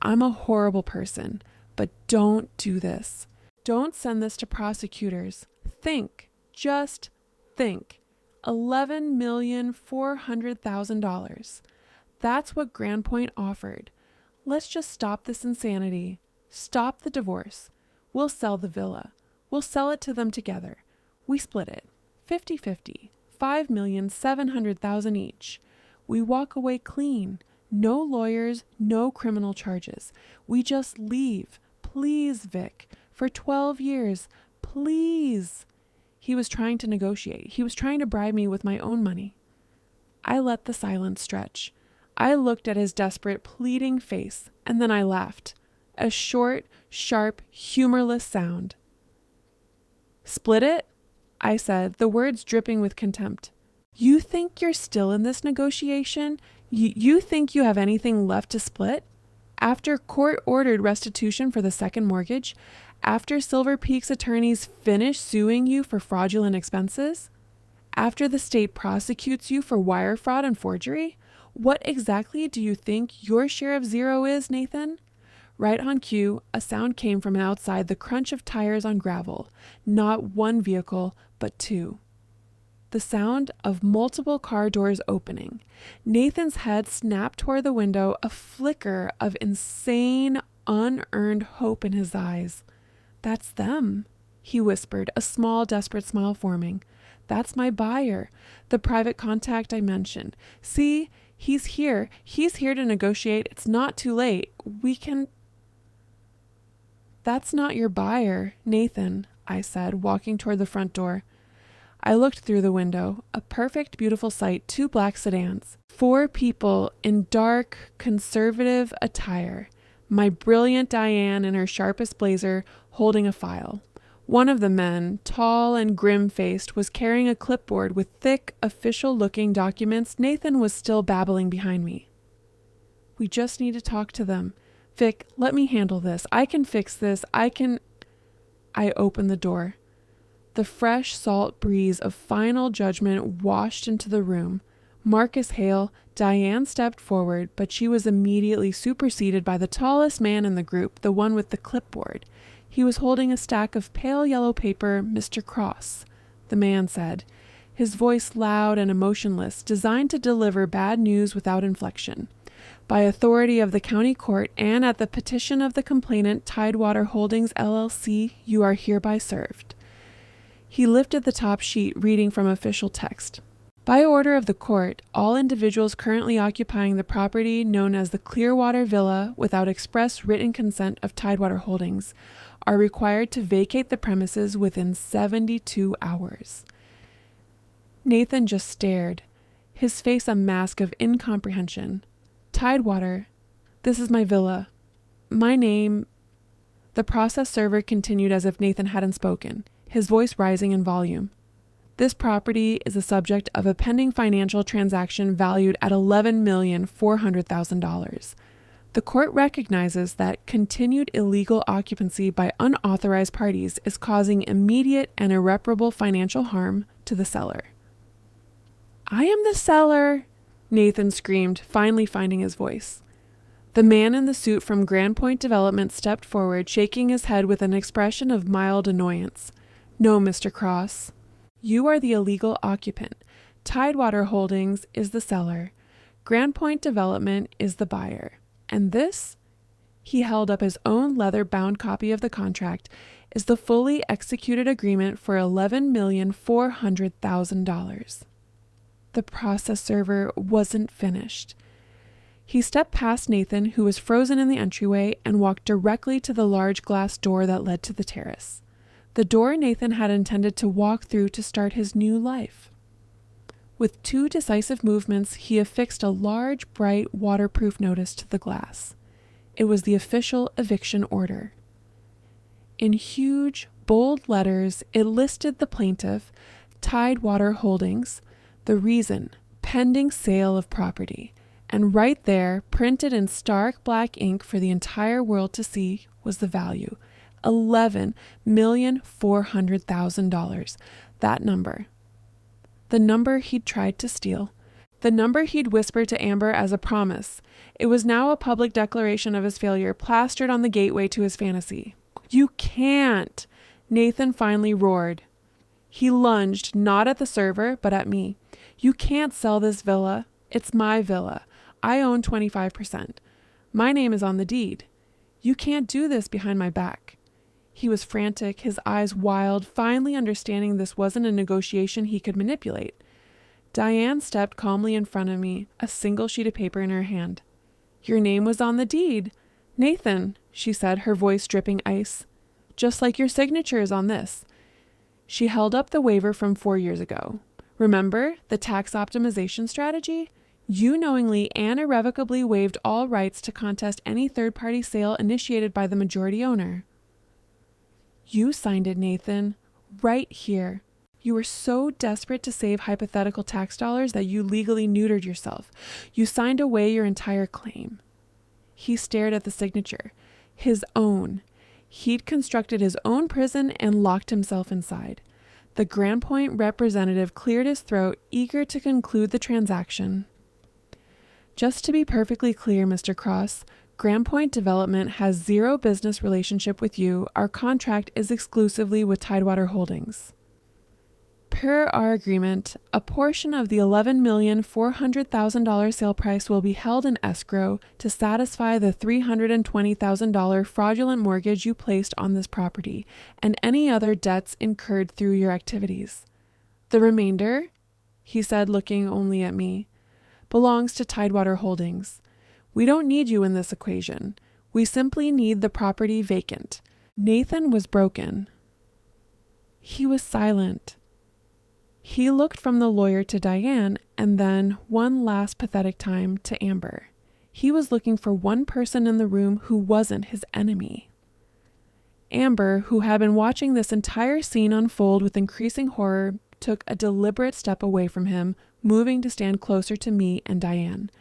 A: I'm a horrible person, but don't do this. Don't send this to prosecutors. Think, just think. $11,400,000. That's what Grand Point offered. Let's just stop this insanity. Stop the divorce. We'll sell the villa. We'll sell it to them together. We split it. 50-50. $5,700,000 each. We walk away clean. No lawyers, no criminal charges. We just leave. Please, Vic. For 12 years. Please. He was trying to negotiate. He was trying to bribe me with my own money. I let the silence stretch. I looked at his desperate, pleading face, and then I laughed. A short, sharp, humorless sound. Split it? I said, the words dripping with contempt. You think you're still in this negotiation? You think you have anything left to split? After court-ordered restitution for the second mortgage? After Silver Peak's attorneys finish suing you for fraudulent expenses? After the state prosecutes you for wire fraud and forgery? What exactly do you think your share of zero is, Nathan? Right on cue, a sound came from outside, the crunch of tires on gravel. Not one vehicle, but two. The sound of multiple car doors opening. Nathan's head snapped toward the window, a flicker of insane, unearned hope in his eyes. That's them, he whispered, a small, desperate smile forming. That's my buyer, the private contact I mentioned. See, he's here. He's here to negotiate. It's not too late. We can... That's not your buyer, Nathan, I said, walking toward the front door. I looked through the window, a perfect, beautiful sight, 2 black sedans, 4 people in dark, conservative attire, my brilliant Diane in her sharpest blazer holding a file. One of the men, tall and grim-faced, was carrying a clipboard with thick, official-looking documents. Nathan was still babbling behind me. We just need to talk to them. Vic, let me handle this. I can fix this. I opened the door. The fresh salt breeze of final judgment washed into the room. Marcus Hale, Diane stepped forward, but she was immediately superseded by the tallest man in the group, the one with the clipboard. He was holding a stack of pale yellow paper, Mr. Cross, the man said, his voice loud and emotionless, designed to deliver bad news without inflection. By authority of the county court and at the petition of the complainant, Tidewater Holdings, LLC, you are hereby served. He lifted the top sheet, reading from official text. By order of the court, all individuals currently occupying the property known as the Clearwater Villa without express written consent of Tidewater Holdings are required to vacate the premises within 72 hours. Nathan just stared, his face a mask of incomprehension. Tidewater, this is my villa. My name... The process server continued as if Nathan hadn't spoken, his voice rising in volume. This property is the subject of a pending financial transaction valued at $11,400,000. The court recognizes that continued illegal occupancy by unauthorized parties is causing immediate and irreparable financial harm to the seller. I am the seller, Nathan screamed, finally finding his voice. The man in the suit from Grand Point Development stepped forward, shaking his head with an expression of mild annoyance. No, Mr. Cross. You are the illegal occupant. Tidewater Holdings is the seller. Grand Point Development is the buyer. And this, he held up his own leather-bound copy of the contract, is the fully executed agreement for $11,400,000. The process server wasn't finished. He stepped past Nathan, who was frozen in the entryway, and walked directly to the large glass door that led to the terrace. The door Nathan had intended to walk through to start his new life. With 2 decisive movements, he affixed a large, bright, waterproof notice to the glass. It was the official eviction order. In huge, bold letters, it listed the plaintiff, Tidewater Holdings, the reason, pending sale of property, and right there, printed in stark black ink for the entire world to see, was the value, $11,400,000. That number. The number he'd tried to steal. The number he'd whispered to Amber as a promise. It was now a public declaration of his failure, plastered on the gateway to his fantasy. You can't! Nathan finally roared. He lunged, not at the server, but at me. You can't sell this villa. It's my villa. I own 25%. My name is on the deed. You can't do this behind my back. He was frantic, his eyes wild, finally understanding this wasn't a negotiation he could manipulate. Diane stepped calmly in front of me, a single sheet of paper in her hand. Your name was on the deed. Nathan, she said, her voice dripping ice. Just like your signature is on this. She held up the waiver from 4 years ago. Remember the tax optimization strategy? You knowingly and irrevocably waived all rights to contest any third-party sale initiated by the majority owner. You signed it, Nathan, right here. You were so desperate to save hypothetical tax dollars that you legally neutered yourself. You signed away your entire claim. He stared at the signature, his own. He'd constructed his own prison and locked himself inside. The Grand Point representative cleared his throat, eager to conclude the transaction. Just to be perfectly clear, Mr. Cross, Grand Point Development has zero business relationship with you. Our contract is exclusively with Tidewater Holdings. Per our agreement, a portion of the $11,400,000 sale price will be held in escrow to satisfy the $320,000 fraudulent mortgage you placed on this property and any other debts incurred through your activities. The remainder, he said, looking only at me, belongs to Tidewater Holdings. We don't need you in this equation. We simply need the property vacant. Nathan was broken. He was silent. He looked from the lawyer to Diane and then, one last pathetic time, to Amber. He was looking for one person in the room who wasn't his enemy. Amber, who had been watching this entire scene unfold with increasing horror, took a deliberate step away from him, moving to stand closer to me and Diane.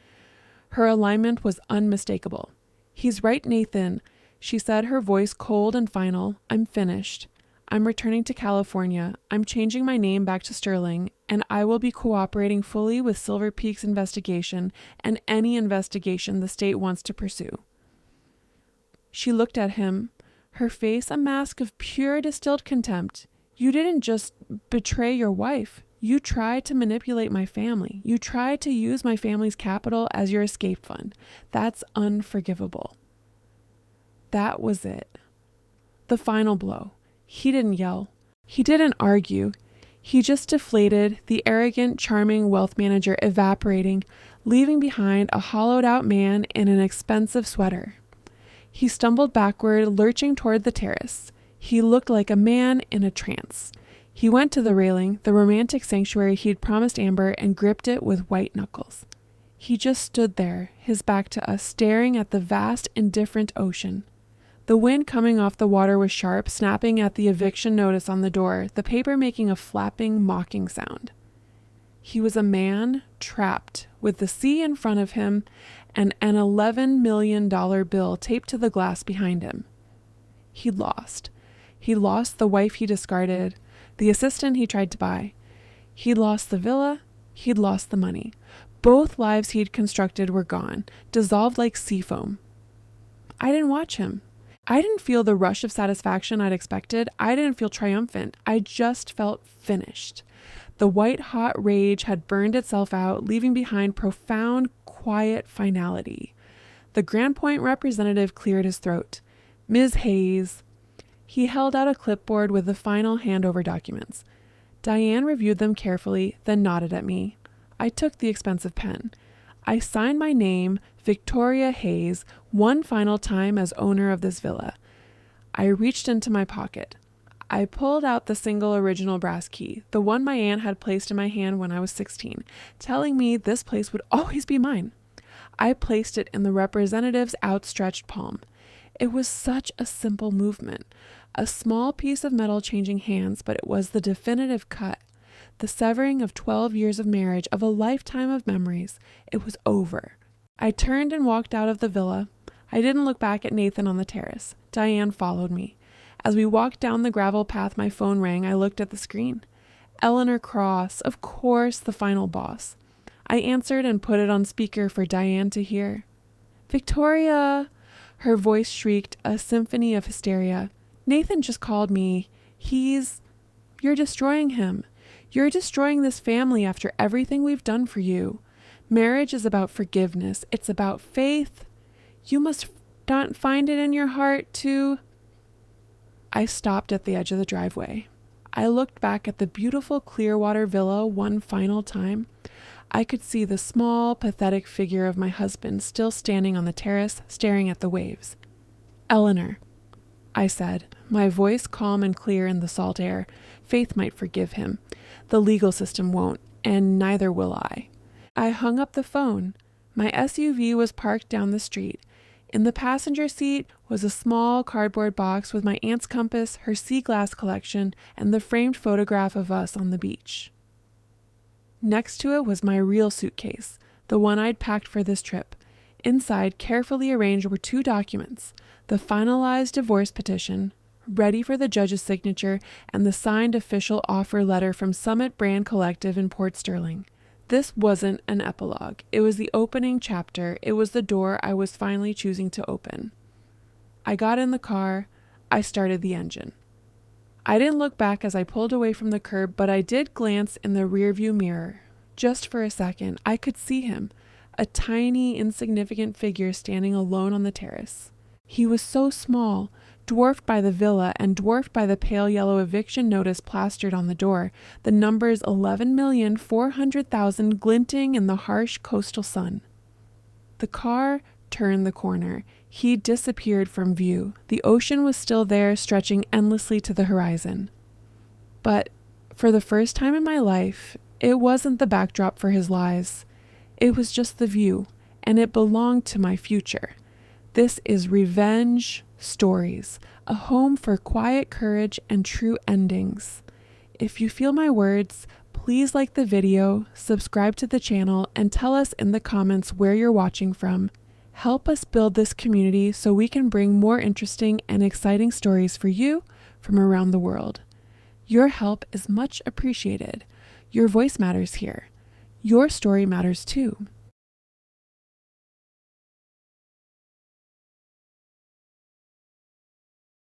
A: Her alignment was unmistakable. He's right, Nathan, she said, her voice cold and final. I'm finished. I'm returning to California. I'm changing my name back to Sterling, and I will be cooperating fully with Silver Peak's investigation and any investigation the state wants to pursue. She looked at him, her face a mask of pure distilled contempt. You didn't just betray your wife. You tried to manipulate my family. You tried to use my family's capital as your escape fund. That's unforgivable. That was it. The final blow. He didn't yell. He didn't argue. He just deflated, the arrogant, charming wealth manager evaporating, leaving behind a hollowed-out man in an expensive sweater. He stumbled backward, lurching toward the terrace. He looked like a man in a trance. He went to the railing, the romantic sanctuary he'd promised Amber, and gripped it with white knuckles. He just stood there, his back to us, staring at the vast, indifferent ocean. The wind coming off the water was sharp, snapping at the eviction notice on the door, the paper making a flapping, mocking sound. He was a man trapped, with the sea in front of him and an $11 million bill taped to the glass behind him. He'd lost. He'd lost the wife he discarded, the assistant he tried to buy. He'd lost the villa. He'd lost the money. Both lives he'd constructed were gone, dissolved like sea foam. I didn't watch him. I didn't feel the rush of satisfaction I'd expected. I didn't feel triumphant. I just felt finished. The white-hot rage had burned itself out, leaving behind profound, quiet finality. The Grand Point representative cleared his throat. Ms. Hayes. He held out a clipboard with the final handover documents. Diane reviewed them carefully, then nodded at me. I took the expensive pen. I signed my name, Victoria Hayes, one final time as owner of this villa. I reached into my pocket. I pulled out the single original brass key, the one my aunt had placed in my hand when I was 16, telling me this place would always be mine. I placed it in the representative's outstretched palm. It was such a simple movement, a small piece of metal changing hands, but it was the definitive cut. The severing of 12 years of marriage, of a lifetime of memories. It was over. I turned and walked out of the villa. I didn't look back at Nathan on the terrace. Diane followed me. As we walked down the gravel path, my phone rang. I looked at the screen. Eleanor Cross, of course, the final boss. I answered and put it on speaker for Diane to hear. Victoria! Her voice shrieked, a symphony of hysteria. Nathan just called me. You're destroying him. You're destroying this family after everything we've done for you. Marriage is about forgiveness. It's about faith. You must not find it in your heart to... I stopped at the edge of the driveway. I looked back at the beautiful Clearwater villa one final time. I could see the small, pathetic figure of my husband still standing on the terrace, staring at the waves. Eleanor, I said, my voice calm and clear in the salt air. Faith might forgive him. The legal system won't, and neither will I. I hung up the phone. My SUV was parked down the street. In the passenger seat was a small cardboard box with my aunt's compass, her sea glass collection, and the framed photograph of us on the beach. Next to it was my real suitcase, the one I'd packed for this trip. Inside, carefully arranged, were 2 documents: the finalized divorce petition, ready for the judge's signature, and the signed official offer letter from Summit Brand Collective in Port Sterling. This wasn't an epilogue. It was the opening chapter. It was the door I was finally choosing to open. I got in the car. I started the engine. I didn't look back as I pulled away from the curb, but I did glance in the rearview mirror. Just for a second, I could see him, a tiny, insignificant figure standing alone on the terrace. He was so small, dwarfed by the villa and dwarfed by the pale yellow eviction notice plastered on the door, the numbers 11,400,000 glinting in the harsh coastal sun. The car turned the corner. He disappeared from view. The ocean was still there, stretching endlessly to the horizon. But for the first time in my life, it wasn't the backdrop for his lies. It was just the view, and it belonged to my future. This is Revenge Stories, a home for quiet courage and true endings. If you feel my words, please like the video, subscribe to the channel, and tell us in the comments where you're watching from. Help us build this community so we can bring more interesting and exciting stories for you from around the world. Your help is much appreciated. Your voice matters here. Your story matters too.